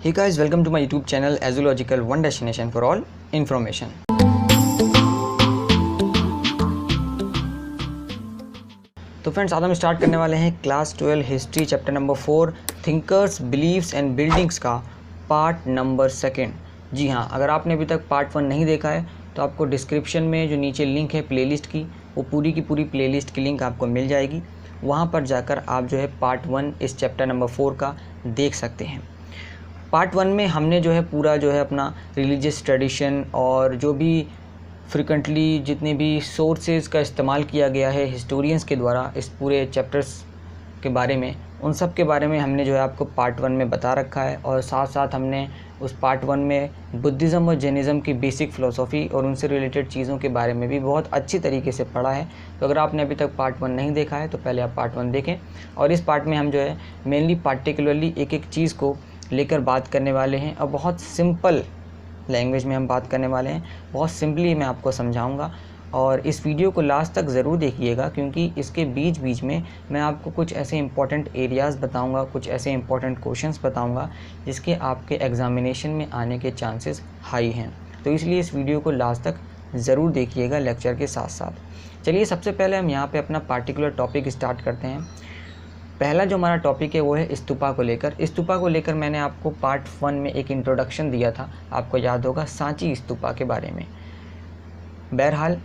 Hey guys, welcome to my YouTube channel Azological, one destination for all information. तो friends, आज हम start करने वाले हैं class 12 history chapter number 4 thinkers believes and buildings का part number 2। जी हाँ, अगर आपने अभी तक पार्ट 1 नहीं देखा है तो आपको डिस्क्रिप्शन में जो नीचे लिंक है प्लेलिस्ट की, वो पूरी की पूरी प्लेलिस्ट की लिंक आपको मिल जाएगी। वहाँ पर जाकर आप जो है पार्ट 1 इस चैप्टर नंबर 4 का देख सकते हैं। पार्ट 1 में हमने जो है पूरा जो है अपना रिलीजियस ट्रेडिशन और जो भी फ्रिक्वेंटली जितने भी सोर्सेज का इस्तेमाल किया गया है हिस्टोरियंस के द्वारा इस पूरे चैप्टर्स के बारे में, उन सब के बारे में हमने जो है आपको पार्ट 1 में बता रखा है। और साथ साथ हमने उस पार्ट 1 में बुद्धिज़्म और जैनिज़्म की बेसिक फ़िलोसॉफ़ी और उनसे रिलेटेड चीज़ों के बारे में भी बहुत अच्छी तरीके से पढ़ा है। तो अगर आपने अभी तक पार्ट 1 नहीं देखा है तो पहले आप पार्ट 1 देखें। और इस पार्ट में हम जो है मेनली पार्टिकुलरली एक एक चीज़ को लेकर बात करने वाले हैं और बहुत सिंपल लैंग्वेज में हम बात करने वाले हैं। बहुत सिंपली मैं आपको समझाऊंगा और इस वीडियो को लास्ट तक ज़रूर देखिएगा, क्योंकि इसके बीच बीच में मैं आपको कुछ ऐसे इंपॉर्टेंट एरियाज़ बताऊंगा, कुछ ऐसे इंपॉर्टेंट क्वेश्चंस बताऊंगा जिसके आपके एग्ज़ामिनेशन में आने के चांसेस हाई हैं। तो इसलिए इस वीडियो को लास्ट तक ज़रूर देखिएगा लेक्चर के साथ साथ। चलिए, सबसे पहले हम यहाँ पर अपना पार्टिकुलर टॉपिक स्टार्ट करते हैं। पहला जो हमारा टॉपिक है वो है स्तूपा को लेकर। स्तूपा को लेकर मैंने आपको पार्ट 1 में एक इंट्रोडक्शन दिया था, आपको याद होगा, सांची स्तूपा के बारे में। बहरहाल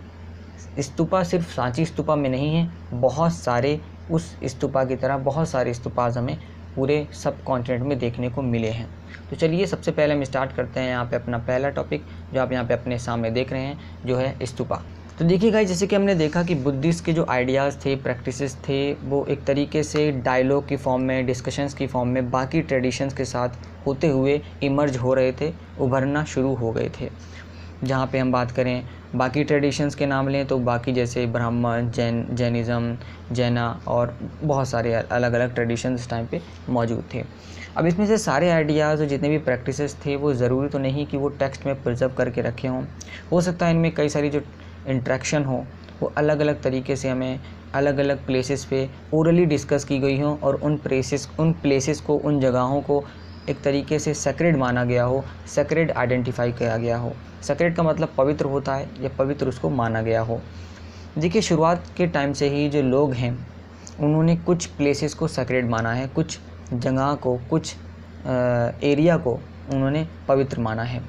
स्तूपा सिर्फ सांची स्तूपा में नहीं है, बहुत सारे उस स्तूपा की तरह बहुत सारे स्तूपाज हमें पूरे सब कॉन्टिनेंट में देखने को मिले हैं। तो चलिए, सबसे पहले हम स्टार्ट करते हैं यहाँ पे अपना पहला टॉपिक जो आप यहाँ पे अपने सामने देख रहे हैं, जो है स्तूपा। तो देखिए गाइस, जैसे कि हमने देखा कि बुद्धिस्ट के जो आइडियाज़ थे, प्रैक्टिसेस थे, वो एक तरीके से डायलॉग की फॉर्म में, डिस्कशंस की फॉर्म में बाकी ट्रेडिशंस के साथ होते हुए इमर्ज हो रहे थे, उभरना शुरू हो गए थे। जहाँ पे हम बात करें बाकी ट्रेडिशंस के नाम लें तो बाकी जैसे ब्राह्मण, जैनिज़्म, जैना और बहुत सारे अलग अलग ट्रेडिशंस इस टाइम पे मौजूद थे। अब इसमें से सारे आइडियाज़ और जितने भी प्रैक्टिसेस थे वो ज़रूरी तो नहीं कि वो टेक्स्ट में प्रिजर्व करके रखे हों। हो सकता है इनमें कई सारी जो इंट्रैक्शन हो वो अलग अलग तरीके से हमें अलग अलग प्लेसेस पे ओरली डिस्कस की गई हो और उन प्लेसेस को, उन जगहों को एक तरीके से सेक्रेड माना गया हो, सेक्रेड आइडेंटिफाई किया गया हो। सेक्रेड का मतलब पवित्र होता है, या पवित्र उसको माना गया हो। देखिए, शुरुआत के टाइम से ही जो लोग हैं उन्होंने कुछ प्लेसेस को सेक्रेड माना है, कुछ जगह को, कुछ एरिया को उन्होंने पवित्र माना है,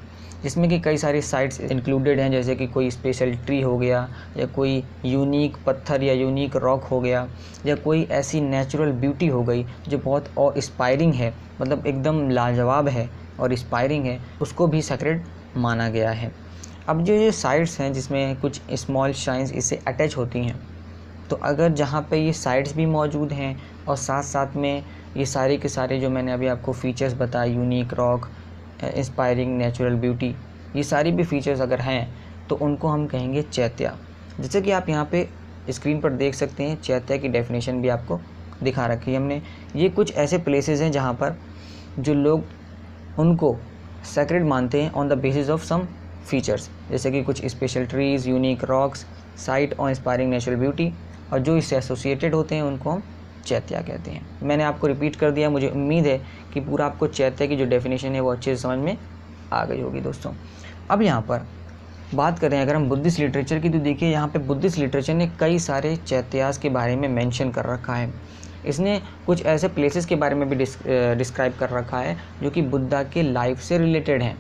जिसमें कि कई सारी साइट्स इंक्लूडेड हैं, जैसे कि कोई स्पेशल ट्री हो गया, या कोई यूनिक पत्थर या यूनिक रॉक हो गया, या कोई ऐसी नेचुरल ब्यूटी हो गई जो बहुत और इंस्पायरिंग है, मतलब एकदम लाजवाब है और इंस्पायरिंग है, उसको भी सेक्रेड माना गया है। अब जो ये साइट्स हैं जिसमें कुछ स्मॉल श्राइन्स इससे अटैच होती हैं, तो अगर जहाँ पे ये साइट्स भी मौजूद हैं और साथ साथ में ये सारे के सारे जो मैंने अभी आपको फ़ीचर्स बताए, unique rock, inspiring natural beauty, ये सारी भी फीचर्स अगर हैं तो उनको हम कहेंगे चैत्या। जैसे कि आप यहाँ पे स्क्रीन पर देख सकते हैं, चैत्या की डेफिनेशन भी आपको दिखा रखी है हमने। ये कुछ ऐसे प्लेसेस हैं जहाँ पर जो लोग उनको सेक्रेड मानते हैं on the basis of some features, जैसे कि कुछ special trees, unique rocks, site और इंस्पायरिंग नेचुरल ब्यूटी, और जो इससे एसोसिएटेड होते हैं उनको हम चैत्या कहते हैं। मैंने आपको रिपीट कर दिया, मुझे उम्मीद है कि पूरा आपको चैत्या की जो डेफिनेशन है वो अच्छे से समझ में आ गई होगी दोस्तों। अब यहाँ पर बात करें अगर हम बुद्धिस्ट लिटरेचर की, तो देखिए यहाँ पे बुद्धिस्ट लिटरेचर ने कई सारे चैत्यास के बारे में मेंशन कर रखा है। इसने कुछ ऐसे प्लेसेस के बारे में भी डिस्क्राइब कर रखा है जो कि बुद्धा के लाइफ से रिलेटेड हैं।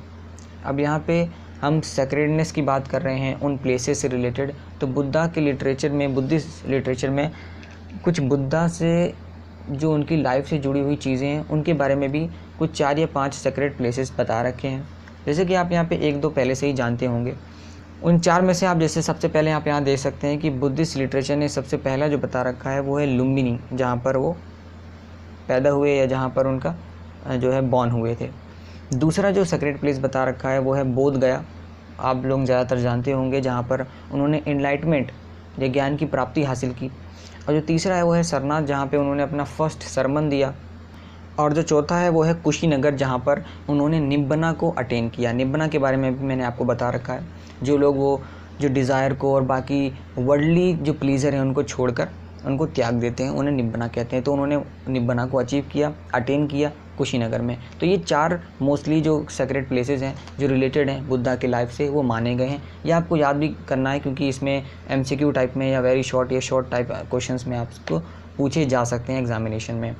अब यहाँ पे हम सेक्रेडनेस की बात कर रहे हैं उन प्लेसेस से रिलेटेड, तो बुद्धा के लिटरेचर में, बुद्धिस्ट लिटरेचर में कुछ बुद्धा से जो उनकी लाइफ से जुड़ी हुई चीज़ें हैं उनके बारे में भी कुछ 4 या 5 सेक्रेड प्लेसेस बता रखे हैं, जैसे कि आप यहाँ पे 1-2 पहले से ही जानते होंगे। उन 4 में से आप जैसे सबसे पहले आप यहाँ देख सकते हैं कि बुद्धिस्ट लिटरेचर ने सबसे पहला जो बता रखा है वो है लुम्बिनी, जहाँ पर वो पैदा हुए या जहाँ पर उनका जो है बॉर्न हुए थे। दूसरा जो सेक्रेड प्लेस बता रखा है वो है बोध गया, आप लोग ज़्यादातर जानते होंगे, जहाँ पर उन्होंने इनलाइटमेंट या ज्ञान की प्राप्ति हासिल की। और जो तीसरा है वो है सरनाथ, जहाँ पे उन्होंने अपना फर्स्ट सरमन दिया। और जो चौथा है वो है कुशीनगर, जहाँ पर उन्होंने निब्बना को अटेन किया। निब्बना के बारे में भी मैंने आपको बता रखा है, जो लोग वो जो डिज़ायर को और बाकी वर्ल्डली जो प्लीज़र हैं उनको छोड़कर उनको त्याग देते हैं, उन्हें निब्बना कहते हैं। तो उन्होंने निब्बना को अचीव किया, अटेन किया कुशीनगर में। तो ये 4 मोस्टली जो सेक्रेड प्लेसेस हैं जो रिलेटेड हैं बुद्धा के लाइफ से वो माने गए हैं। ये आपको याद भी करना है क्योंकि इसमें MCQ टाइप में या वेरी शॉर्ट या शॉर्ट टाइप क्वेश्चंस में आपको पूछे जा सकते हैं एग्जामिनेशन में।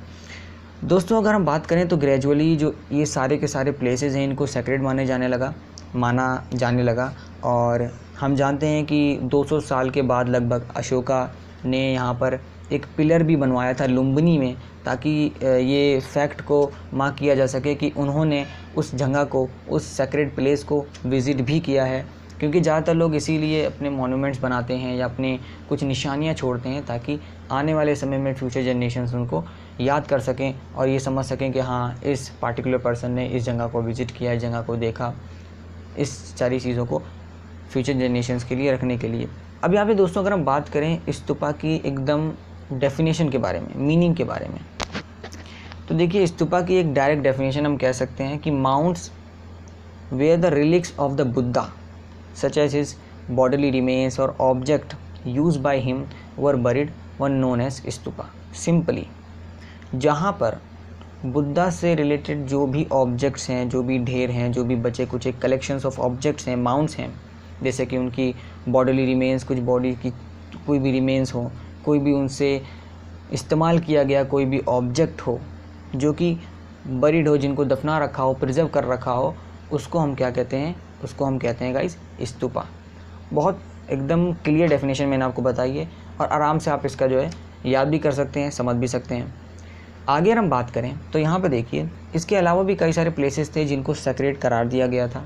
दोस्तों अगर हम बात करें तो ग्रेजुअली जो ये सारे के सारे प्लेसेस हैं इनको सेक्रेड माना जाने लगा और हम जानते हैं कि 200 साल के बाद लगभग अशोका ने यहाँ पर एक पिलर भी बनवाया था लुम्बिनी में, ताकि ये फैक्ट को मार्क किया जा सके कि उन्होंने उस जगह को, उस सेक्रेड प्लेस को विज़िट भी किया है। क्योंकि ज़्यादातर लोग इसीलिए अपने मॉन्यूमेंट्स बनाते हैं या अपने कुछ निशानियाँ छोड़ते हैं ताकि आने वाले समय में फ्यूचर जनरेशन्स उनको याद कर सकें और ये समझ सकें कि हाँ इस पार्टिकुलर पर्सन ने इस जगह को विज़िट किया, इस जगह को देखा, इस सारी चीज़ों को फ्यूचर जनरेशन्स के लिए रखने के लिए। अब यहाँ पे दोस्तों अगर हम बात करें स्तूपा की एकदम डेफिनेशन के बारे में, मीनिंग के बारे में, तो देखिए स्तूपा की एक डायरेक्ट डेफिनेशन हम कह सकते हैं कि mounts where the relics of the Buddha such as his bodily remains और object use by him were buried one known as stupa. Simply जहाँ पर बुद्धा से रिलेटेड जो भी ऑब्जेक्ट्स हैं, जो भी ढेर हैं, जो भी बचे कुछ एक कलेक्शंस ऑफ ऑब्जेक्ट्स हैं, माउंट्स हैं, जैसे कि उनकी बॉडीली रिमेन्स, कुछ बॉडी की कोई भी रिमेन्स हो, कोई भी उनसे इस्तेमाल किया गया कोई भी ऑब्जेक्ट हो जो कि बरीड हो, जिनको दफना रखा हो, प्रिजर्व कर रखा हो, उसको हम क्या कहते हैं? उसको हम कहते हैं गाइस स्तूपा। बहुत एकदम क्लियर डेफिनेशन मैंने आपको बताई है और आराम से आप इसका जो है याद भी कर सकते हैं, समझ भी सकते हैं। आगे अगर हम बात करें तो यहाँ पे देखिए इसके अलावा भी कई सारे प्लेसेस थे जिनको सेक्रेड करार दिया गया था,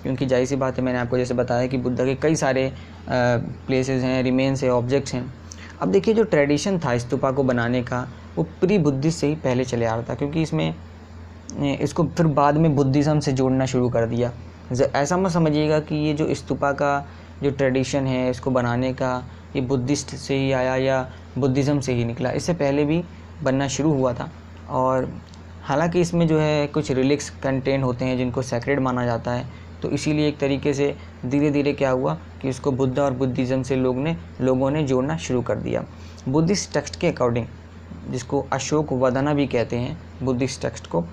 क्योंकि जाहिर सी बात है मैंने आपको जैसे बताया कि बुद्धा के कई सारे प्लेसेस हैं, रिमेन्स हैं, ऑब्जेक्ट्स हैं। अब देखिए जो ट्रेडिशन था स्तूपा को बनाने का वो प्री बुद्धिस्ट से ही पहले चले आ रहा था, क्योंकि इसको फिर बाद में बुद्धिज़्म से जोड़ना शुरू कर दिया। ऐसा मत समझिएगा कि ये जो स्तूपा का जो ट्रेडिशन है इसको बनाने का ये बुद्धिस्ट से ही आया या बुद्धिज़्म से ही निकला, इससे पहले भी बनना शुरू हुआ था। और हालांकि इसमें जो है कुछ रिलिक्स कंटेंट होते हैं जिनको सेक्रेड माना जाता है, तो इसीलिए एक तरीके से धीरे धीरे क्या हुआ कि इसको बुद्धा और बुद्धिज़्म से लोगों ने जोड़ना शुरू कर दिया। बुद्धिस्ट टेक्स्ट के अकॉर्डिंग, जिसको अशोक वदना भी कहते हैं बुद्धिस्ट टेक्स्ट को,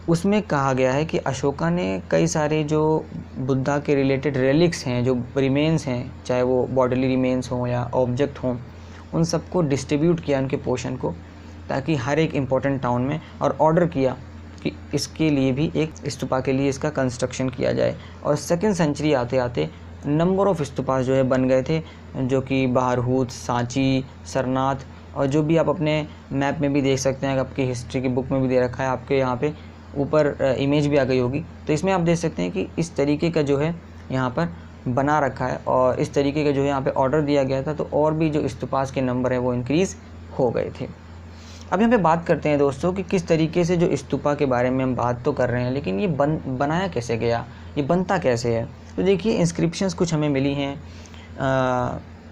उसमें कहा गया है कि अशोका ने कई सारे जो बुद्धा के रिलेटेड रेलिक्स हैं, जो रिमेन्स हैं, चाहे वो बॉडीली रिमेन्स हों या ऑब्जेक्ट हों, उन सबको डिस्ट्रीब्यूट किया, उनके पोर्शन को, ताकि हर एक इम्पोर्टेंट टाउन में, और ऑर्डर किया कि इसके लिए भी एक स्तूपा के लिए इसका कंस्ट्रक्शन किया जाए। और 2nd सेंचुरी आते आते नंबर ऑफ़ स्तूपास जो है बन गए थे, जो कि बहारहूत, सांची, सरनाथ, और जो भी आप अपने मैप में भी देख सकते हैं, आपकी हिस्ट्री की बुक में भी दे रखा है, आपके यहाँ पे ऊपर इमेज भी आ गई होगी, तो इसमें आप देख सकते हैं कि इस तरीके का जो है यहाँ पर बना रखा है और इस तरीके का जो है यहाँ पे ऑर्डर दिया गया था, तो और भी जो स्तूपास के नंबर है वो इंक्रीज़ हो गए थे। अब यहाँ पे बात करते हैं दोस्तों कि किस तरीके से जो स्तूपा के बारे में हम बात तो कर रहे हैं, लेकिन ये बनाया कैसे गया, ये बनता कैसे है। तो देखिए इंस्क्रिप्शंस कुछ हमें मिली हैं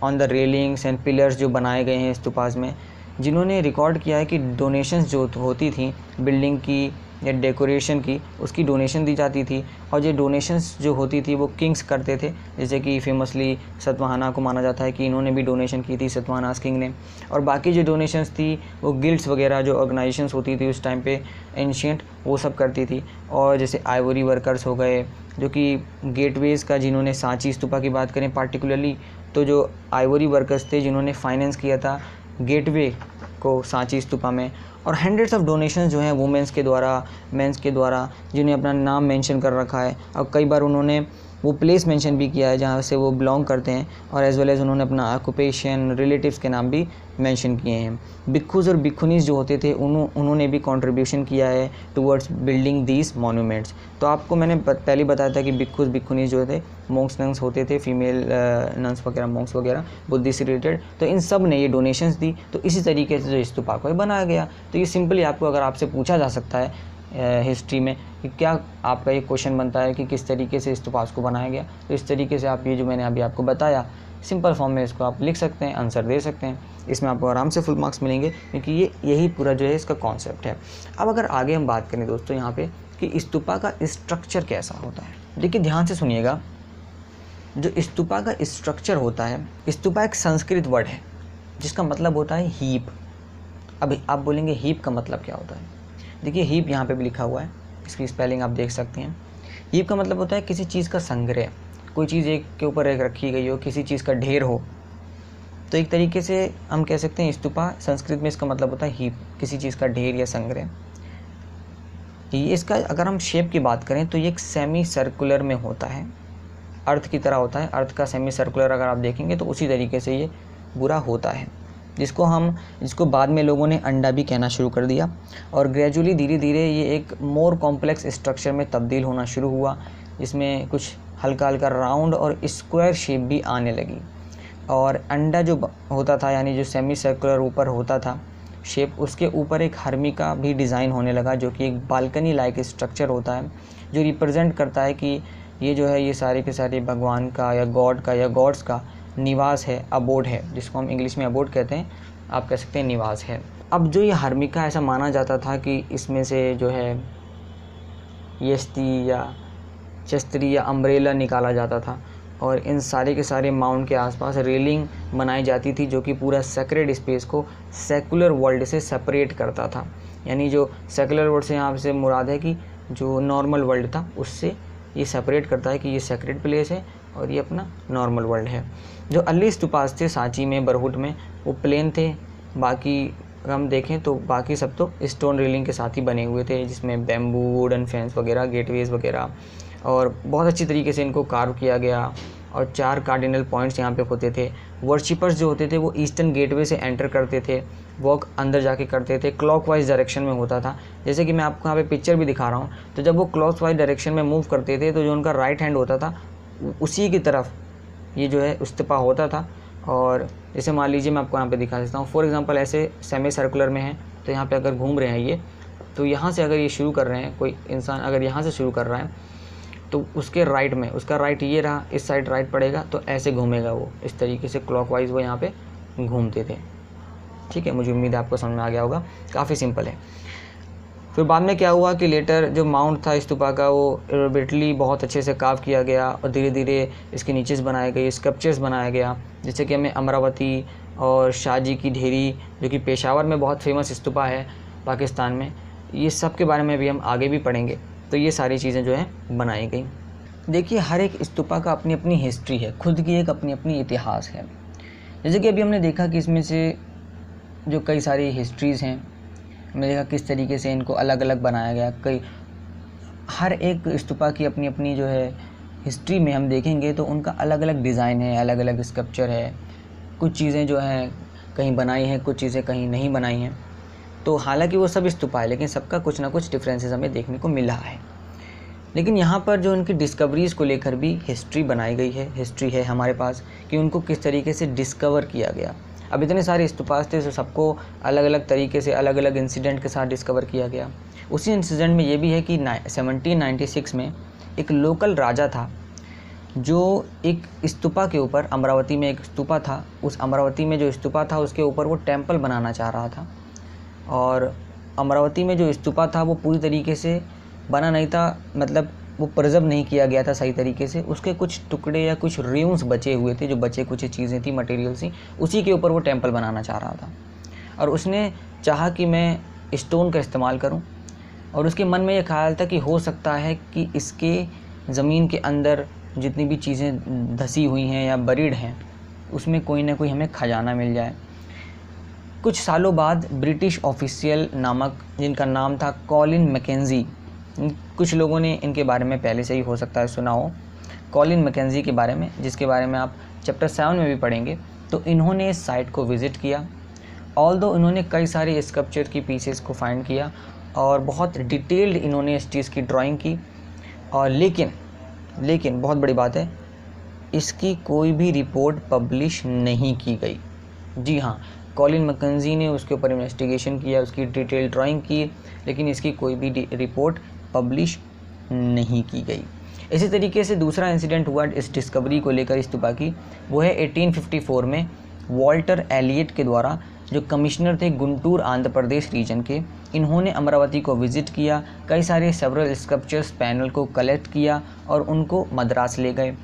on the railings and pillars जो बनाए गए हैं स्तूपास में, जिन्होंने रिकॉर्ड किया है कि डोनेशंस जो होती थी बिल्डिंग की या डेकोरेशन की, उसकी डोनेशन दी जाती थी, और ये डोनेशंस जो होती थी वो किंग्स करते थे। जैसे कि फेमसली सतवाहना को माना जाता है कि इन्होंने भी डोनेशन की थी, सतवाहनास किंग ने। और बाकी जो डोनेशंस थी वो गिल्ड्स वगैरह जो ऑर्गेनाइजेशंस होती थी उस टाइम पे एंशिएंट, वो सब करती थी। और जैसे आइवरी वर्कर्स हो गए, जो कि गेटवेज़ का, जिन्होंने सांची स्तूपा की बात करें पार्टिकुलरली, तो जो आइवरी वर्कर्स थे जिन्होंने फाइनेंस किया था गेटवे को सांची स्तूपा में। और हंड्रेड्स ऑफ डोनेशंस जो हैं वुमेंस के द्वारा, मेंस के द्वारा, जिन्हें अपना नाम मेंशन कर रखा है, और कई बार उन्होंने वो प्लेस मेंशन भी किया है जहाँ से वो बिलोंग करते हैं, और एज वेल एज उन्होंने अपना ऑक्यूपेशन, रिलेटिव्स के नाम भी मेंशन किए हैं। भिक्खुज और भिक्खुनीस जो होते थे उन्होंने भी कंट्रीब्यूशन किया है टुवर्ड्स बिल्डिंग दीज मॉन्यूमेंट्स। तो आपको मैंने पहले बताया था कि भिक्खुज भिक्खुनीस जो थे मोंक्स नंस होते थे, फीमेल नंस वगैरह, मोंक्स वगैरह बुद्धिस्ट से रिलेटेड, तो इन सब ने ये डोनेशंस दी। तो इसी तरीके से जो स्तूपा को बनाया गया। तो ये सिंपली आपको, अगर आपसे पूछा जा सकता है हिस्ट्री में कि क्या आपका ये क्वेश्चन बनता है कि किस तरीके से स्तूपास को बनाया गया, तो इस तरीके से आप ये जो मैंने अभी आपको बताया सिंपल फॉर्म में इसको आप लिख सकते हैं, आंसर दे सकते हैं। इसमें आपको आराम से फुल मार्क्स मिलेंगे, क्योंकि यही पूरा जो है इसका कॉन्सेप्ट है। अब अगर आगे हम बात करें दोस्तों यहाँ पे कि स्तूपा का स्ट्रक्चर कैसा होता है, देखिए ध्यान से सुनिएगा। जो स्तूपा का स्ट्रक्चर होता है, स्तूपा एक संस्कृत वर्ड है जिसका मतलब होता है हीप। अब आप बोलेंगे हीप का मतलब क्या होता है? देखिए हीप यहाँ पे भी लिखा हुआ है, इसकी स्पेलिंग आप देख सकते हैं। हीप का मतलब होता है किसी चीज़ का संग्रह, कोई चीज़ एक के ऊपर एक रखी गई हो, किसी चीज़ का ढेर हो। तो एक तरीके से हम कह सकते हैं स्तूपा संस्कृत में इसका मतलब होता है हीप, किसी चीज़ का ढेर या संग्रह। ये इसका अगर हम शेप की बात करें तो ये एक सेमी सर्कुलर में होता है, अर्थ की तरह होता है। अर्थ का सेमी सर्कुलर अगर आप देखेंगे तो उसी तरीके से ये पूरा होता है, जिसको बाद में लोगों ने अंडा भी कहना शुरू कर दिया। और ग्रेजुअली धीरे धीरे ये एक मोर कॉम्प्लेक्स स्ट्रक्चर में तब्दील होना शुरू हुआ। इसमें कुछ हल्का हल्का राउंड और स्क्वायर शेप भी आने लगी। और अंडा जो होता था, यानी जो सेमी सर्कुलर ऊपर होता था शेप, उसके ऊपर एक हर्मिका भी डिज़ाइन होने लगा, जो कि एक बालकनी लाइक स्ट्रक्चर होता है, जो रिप्रेजेंट करता है कि ये जो है ये सारे के सारे भगवान का या गॉड का या गॉड्स का निवास है, अबोड है, जिसको हम इंग्लिश में अबोड कहते हैं, आप कह सकते हैं निवास है। अब जो ये हर्मिका, ऐसा माना जाता था कि इसमें से जो है यस्ती या चस्त्री या अम्ब्रेला निकाला जाता था, और इन सारे के सारे माउंट के आसपास रेलिंग बनाई जाती थी, जो कि पूरा सेक्रेड स्पेस को सेकुलर वर्ल्ड से सेपरेट करता था। यानी जो सेकुलर वर्ल्ड से यहाँ से मुराद है कि जो नॉर्मल वर्ल्ड था उससे ये सेपरेट करता है कि ये सेक्रेड प्लेस है और ये अपना नॉर्मल वर्ल्ड है। जो अर्ली स्तूपास थे सांची में, बरहुट में, वो प्लेन थे। बाकी अगर हम देखें तो बाकी सब तो स्टोन रेलिंग के साथ ही बने हुए थे, जिसमें बैम्बू, वुडन फेंस वगैरह, गेटवेज वगैरह, और बहुत अच्छी तरीके से इनको कार्व किया गया। और 4 कार्डिनल पॉइंट्स यहाँ पे होते थे। वर्शिपर्स जो होते थे वो ईस्टर्न गेटवे से एंटर करते थे, वॉक अंदर जाके करते थे, क्लॉकवाइज डायरेक्शन में होता था। जैसे कि मैं आपको यहाँ पे पिक्चर भी दिखा रहा हूँ, तो जब वो क्लॉकवाइज डायरेक्शन में मूव करते थे तो जो उनका राइट हैंड होता था उसी की तरफ ये जो है स्तूपा होता था। और जैसे मान लीजिए मैं आपको यहाँ पे दिखा देता हूँ, फॉर एग्जांपल ऐसे सेमी सर्कुलर में है, तो यहाँ पे अगर घूम रहे हैं ये, तो यहाँ से अगर ये शुरू कर रहे हैं, कोई इंसान अगर यहाँ से शुरू कर रहा है तो उसके राइट में, उसका राइट ये रहा, इस साइड राइट पड़ेगा तो ऐसे घूमेगा वो, इस तरीके से क्लॉकवाइज वो यहाँ पे घूमते थे। ठीक है, मुझे उम्मीद है आपको समझ में आ गया होगा, काफ़ी सिंपल है। फिर बाद में क्या हुआ कि लेटर जो माउंट था स्तूपा का, वो एलोबरेटली बहुत अच्छे से कार्व किया गया और धीरे धीरे इसके नीचे बनाए गए स्कल्पचर्स बनाया गया। जैसे कि हमें अमरावती और शाहजी की ढेरी, जो कि पेशावर में बहुत फेमस स्तूपा है पाकिस्तान में, ये सब के बारे में भी हम आगे भी पढ़ेंगे। तो ये सारी चीज़ें जो है बनाई गई। देखिए हर एक स्तूपा का अपनी अपनी हिस्ट्री है, खुद की एक अपनी अपनी इतिहास है। जैसे कि अभी हमने देखा कि इसमें से जो कई सारी हिस्ट्रीज़ हैं, हमने देखा किस तरीके से इनको अलग अलग बनाया गया। हर एक स्तूपा की अपनी अपनी जो है हिस्ट्री में हम देखेंगे तो उनका अलग अलग डिज़ाइन है, अलग अलग स्कल्पचर है। कुछ चीज़ें जो हैं कहीं बनाई हैं, कुछ चीज़ें कहीं नहीं बनाई हैं। तो हालांकि वो सब स्तूपा है, लेकिन सबका कुछ ना कुछ डिफरेंसेस हमें देखने को मिला है। लेकिन यहाँ पर जो उनकी डिस्कवरीज़ को लेकर भी हिस्ट्री बनाई गई है, हिस्ट्री है हमारे पास कि उनको किस तरीके से डिस्कवर किया गया। अब इतने सारे स्तूपास थे तो सबको अलग अलग तरीके से अलग अलग इंसिडेंट के साथ डिस्कवर किया गया। उसी इंसिडेंट में ये भी है कि 1796 में एक लोकल राजा था जो एक स्तूपा के ऊपर, अमरावती में एक स्तूपा था, उस अमरावती में जो स्तूपा था उसके ऊपर वो टेम्पल बनाना चाह रहा था। और अमरावती में जो स्तूपा था वो पूरी तरीके से बना नहीं था, मतलब वो प्रिजर्व नहीं किया गया था सही तरीके से। उसके कुछ टुकड़े या कुछ र्यूम्स बचे हुए थे, जो बचे कुछ चीज़ें थी, मटेरियल थी, उसी के ऊपर वो टेम्पल बनाना चाह रहा था। और उसने चाहा कि मैं स्टोन का इस्तेमाल करूं, और उसके मन में ये ख्याल था कि हो सकता है कि इसके ज़मीन के अंदर जितनी भी चीज़ें धसी हुई हैं या बरीड हैं उसमें कोई ना कोई हमें खजाना मिल जाए। कुछ सालों बाद ब्रिटिश ऑफिशियल नामक, जिनका नाम था कॉलिन मैकेंजी, कुछ लोगों ने इनके बारे में पहले से ही हो सकता है सुना हो, कॉलिन मैकेंजी के बारे में, जिसके बारे में आप चैप्टर 7 में भी पढ़ेंगे। तो इन्होंने इस साइट को विज़िट किया। ऑल्दो इन्होंने कई सारे स्कल्पचर की पीसेस को फाइंड किया और बहुत डिटेल्ड इन्होंने इस चीज़ की ड्राइंग की, और लेकिन बहुत बड़ी बात है, इसकी कोई भी रिपोर्ट पब्लिश नहीं की गई। जी हाँ, कॉलिन मैकेंजी ने उसके ऊपर इन्वेस्टिगेशन किया, उसकी डिटेल ड्राइंग की, लेकिन इसकी कोई भी रिपोर्ट पब्लिश नहीं की गई। इसी तरीके से दूसरा इंसिडेंट हुआ इस डिस्कवरी को लेकर स्तूपा की, वो है 1854 में वॉल्टर एलियट के द्वारा, जो कमिश्नर थे गुंटूर आंध्र प्रदेश रीजन के। इन्होंने अमरावती को विज़िट किया, कई सारे सेवरल स्कल्पचर्स पैनल को कलेक्ट किया और उनको मद्रास ले गए।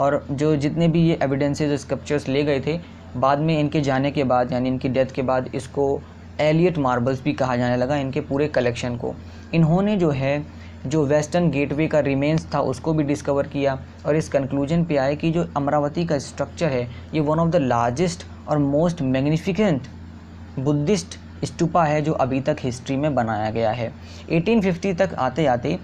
और जो जितने भी ये एविडेंसेस स्कल्पचर्स ले गए थे, बाद में इनके जाने के बाद, यानी इनकी डेथ के बाद, इसको एलियट मार्बल्स भी कहा जाने लगा इनके पूरे कलेक्शन को। इन्होंने जो है जो वेस्टर्न गेटवे का रिमेन्स था उसको भी डिस्कवर किया और इस कंक्लूजन पे आए कि जो अमरावती का स्ट्रक्चर है ये वन ऑफ द लार्जेस्ट और मोस्ट मैग्निफिकेंट बुद्धिस्ट स्तूपा है जो अभी तक हिस्ट्री में बनाया गया है। 1850 तक आते आते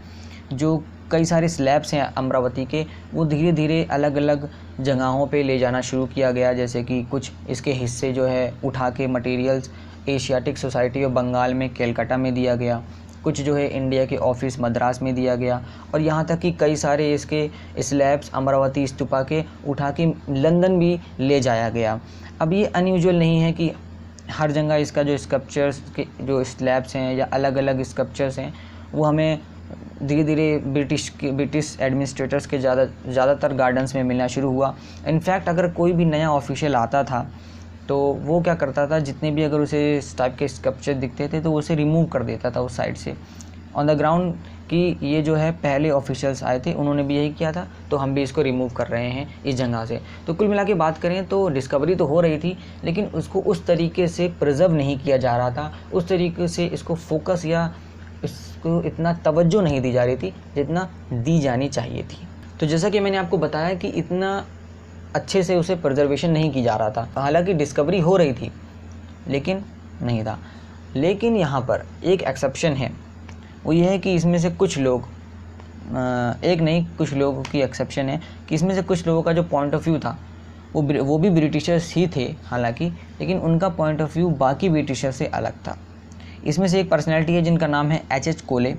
जो कई सारे स्लैब्स हैं अमरावती के वो धीरे धीरे अलग अलग जगहों पे ले जाना शुरू किया गया, जैसे कि कुछ इसके हिस्से जो है उठा के materials Asiatic society of Bengal में कलकत्ता में दिया गया, कुछ जो है इंडिया के ऑफिस मद्रास में दिया गया और यहाँ तक कि कई सारे इसके स्लैब्स अमरावती स्तूपा के उठा के लंदन भी ले जाया गया। अब ये अनयूजुअल नहीं है कि हर जगह इसका जो स्कल्पचर्स के जो स्लैब्स हैं या अलग अलग स्कल्पचर्स हैं वो हमें धीरे धीरे ब्रिटिश एडमिनिस्ट्रेटर्स के ज़्यादातर गार्डन्स में मिलना शुरू हुआ। इनफैक्ट अगर कोई भी नया ऑफिशियल आता था तो वो क्या करता था, जितने भी अगर उसे इस टाइप के स्कल्पचर दिखते थे तो उसे रिमूव कर देता था उस साइड से ऑन द ग्राउंड कि ये जो है पहले ऑफिशियल्स आए थे उन्होंने भी यही किया था तो हम भी इसको रिमूव कर रहे हैं इस जगह से। तो कुल मिला के बात करें तो डिस्कवरी तो हो रही थी लेकिन उसको उस तरीके से प्रिजर्व नहीं किया जा रहा था, उस तरीके से इसको फोकस या इसको इतना तवज्जो नहीं दी जा रही थी जितना दी जानी चाहिए थी। तो जैसा कि मैंने आपको बताया कि इतना अच्छे से उसे प्रिजर्वेशन नहीं की जा रहा था, हालांकि डिस्कवरी हो रही थी लेकिन नहीं था। लेकिन यहाँ पर एक एक्सेप्शन है, वो ये है कि इसमें से कुछ लोग एक नहीं कुछ लोगों की एक्सेप्शन है कि इसमें से कुछ लोगों का जो पॉइंट ऑफ व्यू था वो भी ब्रिटिशर्स ही थे हालांकि, लेकिन उनका पॉइंट ऑफ व्यू बाकी ब्रिटिशर्स से अलग था। इसमें से एक पर्सनैलिटी है जिनका नाम है H.H. कोले।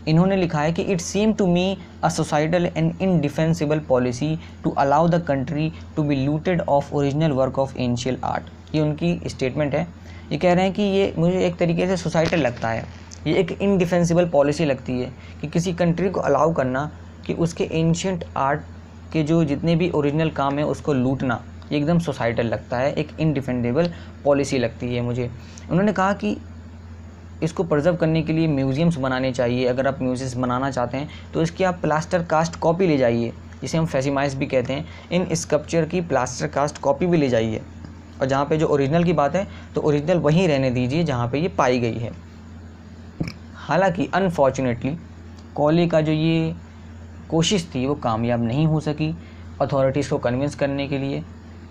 इन्होंने लिखा है कि it seem to me a societal and indefensible policy to allow the country to be looted of original work of ancient art. ये उनकी स्टेटमेंट है। ये कह रहे हैं कि ये मुझे एक तरीके से सोसाइटल लगता है, ये एक इनडिफेंसिबल पॉलिसी लगती है कि किसी कंट्री को अलाउ करना कि उसके एंशियंट आर्ट के जो जितने भी ओरिजिनल काम है उसको लूटना, ये एकदम सोसाइटल लगता है, एक इनडिफेंडेबल पॉलिसी लगती है मुझे। उन्होंने कहा कि इसको प्रिजर्व करने के लिए म्यूज़ियम्स बनाने चाहिए। अगर आप म्यूज़ियम्स बनाना चाहते हैं तो इसकी आप प्लास्टर कास्ट कॉपी ले जाइए, जिसे हम फेसिमाइज भी कहते हैं। इन स्कल्पचर की प्लास्टर कास्ट कॉपी भी ले जाइए और जहाँ पे जो ओरिजिनल की बात है तो ओरिजिनल वहीं रहने दीजिए जहाँ पे ये पाई गई है। हालांकि अनफॉर्चुनेटली कोले का जो ये कोशिश थी वो कामयाब नहीं हो सकी अथॉरिटीज़ को कन्विंस करने के लिए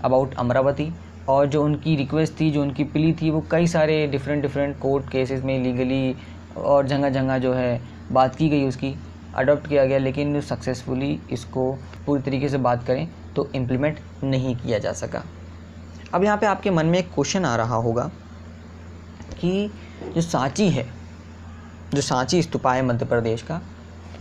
अबाउट अमरावती, और जो उनकी रिक्वेस्ट थी, जो उनकी प्ली थी, वो कई सारे डिफरेंट कोर्ट केसेस में लीगली और जगह जगह जो है बात की गई, उसकी अडॉप्ट किया गया, लेकिन सक्सेसफुली इसको पूरी तरीके से बात करें तो इम्प्लीमेंट नहीं किया जा सका। अब यहाँ पे आपके मन में एक क्वेश्चन आ रहा होगा कि जो सांची है, जो सांची स्तूपा है मध्य प्रदेश का,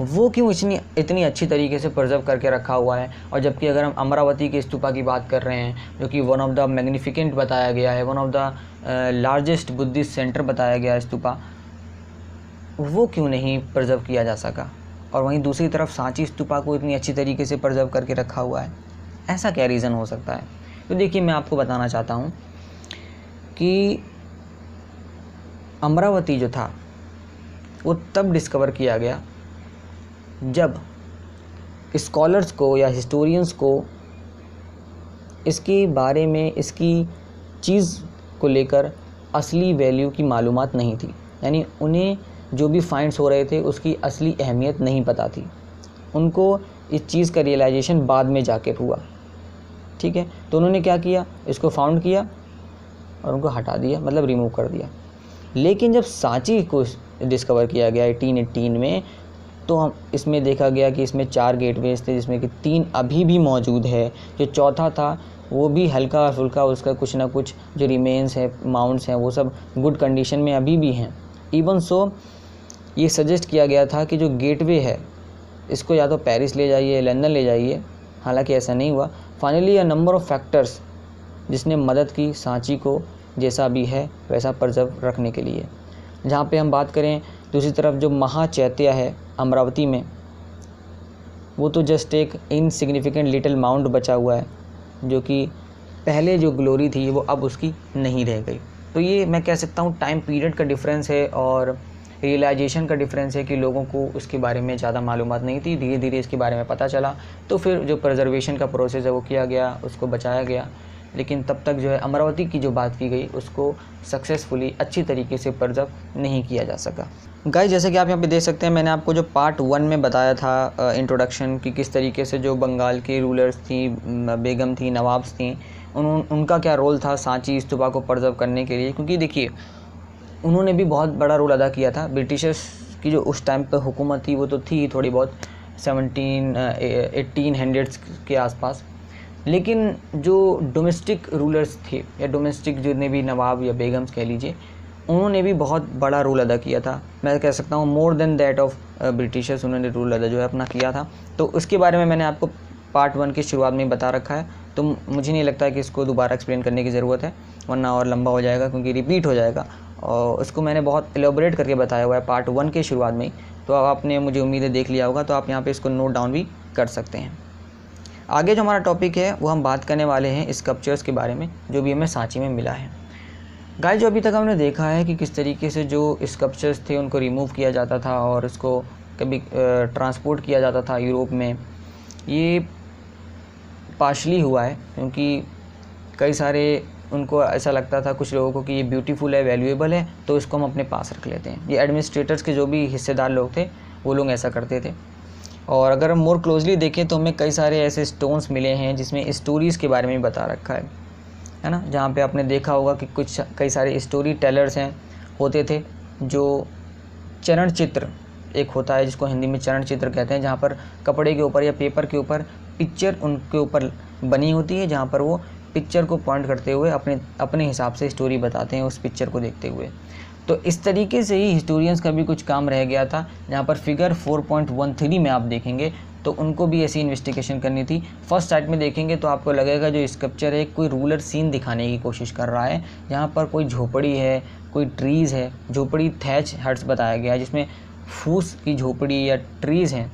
वो क्यों इतनी अच्छी तरीके से प्रिजर्व करके रखा हुआ है, और जबकि अगर हम अमरावती के स्तूपा की बात कर रहे हैं जो कि वन ऑफ द मैग्निफिकेंट बताया गया है, one of the largest Buddhist centre बताया गया है स्तूपा, वो क्यों नहीं प्रिजर्व किया जा सका। और वहीं दूसरी तरफ सांची स्तूपा को इतनी अच्छी तरीके से प्रिजर्व करके रखा हुआ है, ऐसा क्या रीज़न हो सकता है। तो देखिए, मैं आपको बताना चाहता हूँ कि अमरावती जो था वो तब डिस्कवर किया गया जब स्कॉलर्स को या हिस्टोरियंस को इसके बारे में, इसकी चीज़ को लेकर असली वैल्यू की मालूमात नहीं थी। यानी उन्हें जो भी फाइंड्स हो रहे थे उसकी असली अहमियत नहीं पता थी। उनको इस चीज़ का रियलाइजेशन बाद में जाके हुआ, ठीक है। तो उन्होंने क्या किया, इसको फाउंड किया और उनको हटा दिया, मतलब रिमूव कर दिया। लेकिन जब सांची को डिस्कवर किया गया 1818 में, तो हम इसमें देखा गया कि इसमें 4 गेटवेज थे, जिसमें कि 3 अभी भी मौजूद है। जो चौथा था वो भी हल्का फुल्का, उसका कुछ ना कुछ जो रिमेन्स है, माउंट्स हैं, वो सब गुड कंडीशन में अभी भी हैं। इवन सो ये सजेस्ट किया गया था कि जो गेटवे है इसको या तो पेरिस ले जाइए, लंदन ले जाइए, हालांकि ऐसा नहीं हुआ। Finally a number of factors जिसने मदद की सांची को जैसा भी है वैसा प्रिजर्व रखने के लिए। जहाँ पे हम बात करें दूसरी तरफ, जो महाचैत्य है अमरावती में, वो तो जस्ट एक इनसिग्निफिकेंट लिटिल माउंट बचा हुआ है, जो कि पहले जो ग्लोरी थी वो अब उसकी नहीं रह गई। तो ये मैं कह सकता हूँ टाइम पीरियड का डिफरेंस है और रियलाइजेशन का डिफरेंस है कि लोगों को उसके बारे में ज़्यादा मालूमात नहीं थी। धीरे धीरे इसके बारे में पता चला तो फिर जो प्रिजर्वेशन का प्रोसेस है वो किया गया, उसको बचाया गया। लेकिन तब तक जो है अमरावती की जो बात की गई उसको सक्सेसफुली अच्छी तरीके से प्रिजर्व नहीं किया जा सका। गाइस, जैसे कि आप यहाँ पे देख सकते हैं, मैंने आपको जो पार्ट 1 में बताया था इंट्रोडक्शन कि किस तरीके से जो बंगाल की रूलर्स थी, बेगम थी, नवाब्स थी, उनका क्या रोल था सांची स्तूपा को प्रिजर्व करने के लिए। क्योंकि देखिए, उन्होंने भी बहुत बड़ा रोल अदा किया था। ब्रिटिशर्स की जो उस टाइम पे हुकूमत थी वो तो थी थोड़ी बहुत 1800s के आसपास, लेकिन जो डोमेस्टिक रूलर्स थे या डोमेस्टिक जितने भी नवाब या बेगम्स कह लीजिए, उन्होंने भी बहुत बड़ा रोल अदा किया था। मैं कह सकता हूँ more than that of Britishers, उन्होंने रोल अदा जो है अपना किया था। तो उसके बारे में मैंने आपको पार्ट 1 की शुरुआत में बता रखा है, तो मुझे नहीं लगता है कि इसको दोबारा एक्सप्लेन करने की ज़रूरत है, वरना और लंबा हो जाएगा क्योंकि रिपीट हो जाएगा। और उसको मैंने बहुत एलोबरेट करके बताया हुआ है पार्ट 1 के शुरुआत में ही, तो अब आपने मुझे उम्मीद है देख लिया होगा, तो आप यहाँ पे इसको नोट डाउन भी कर सकते हैं। आगे जो हमारा टॉपिक है वो हम बात करने वाले हैं स्कल्पचर्स के बारे में, जो भी हमें सांची में मिला है। गाइस, जो अभी तक हमने देखा है कि किस तरीके से जो स्कल्पचर्स थे उनको रिमूव किया जाता था और उसको कभी ट्रांसपोर्ट किया जाता था यूरोप में, ये पार्शली हुआ है क्योंकि कई सारे उनको ऐसा लगता था कुछ लोगों को कि ये ब्यूटीफुल है, वैल्यूएबल है, तो इसको हम अपने पास रख लेते हैं। ये एडमिनिस्ट्रेटर्स के जो भी हिस्सेदार लोग थे वो लोग ऐसा करते थे। और अगर हम मोर क्लोजली देखें तो हमें कई सारे ऐसे स्टोन्स मिले हैं जिसमें स्टोरीज़ के बारे में भी बता रखा है ना, जहाँ पे आपने देखा होगा कि कई सारे स्टोरी टेलर्स होते थे जो चरण चित्र एक होता है जिसको हिंदी में चरण चित्र कहते हैं, जहाँ पर कपड़े के ऊपर या पेपर के ऊपर पिक्चर उनके ऊपर बनी होती है, जहाँ पर वो पिक्चर को पॉइंट करते हुए अपने हिसाब से स्टोरी बताते हैं उस पिक्चर को देखते हुए। तो इस तरीके से ही हिस्टोरियंस का भी कुछ काम रह गया था, जहाँ पर फिगर 4.13 में आप देखेंगे तो उनको भी ऐसी इन्वेस्टिगेशन करनी थी। फर्स्ट साइड में देखेंगे तो आपको लगेगा जो स्कल्पचर है कोई रूरल सीन दिखाने की कोशिश कर रहा है, जहाँ पर कोई झोपड़ी है, कोई ट्रीज़ है, झोपड़ी थैच हट्स बताया गया है जिसमें फूस की झोपड़ी या ट्रीज़ हैं,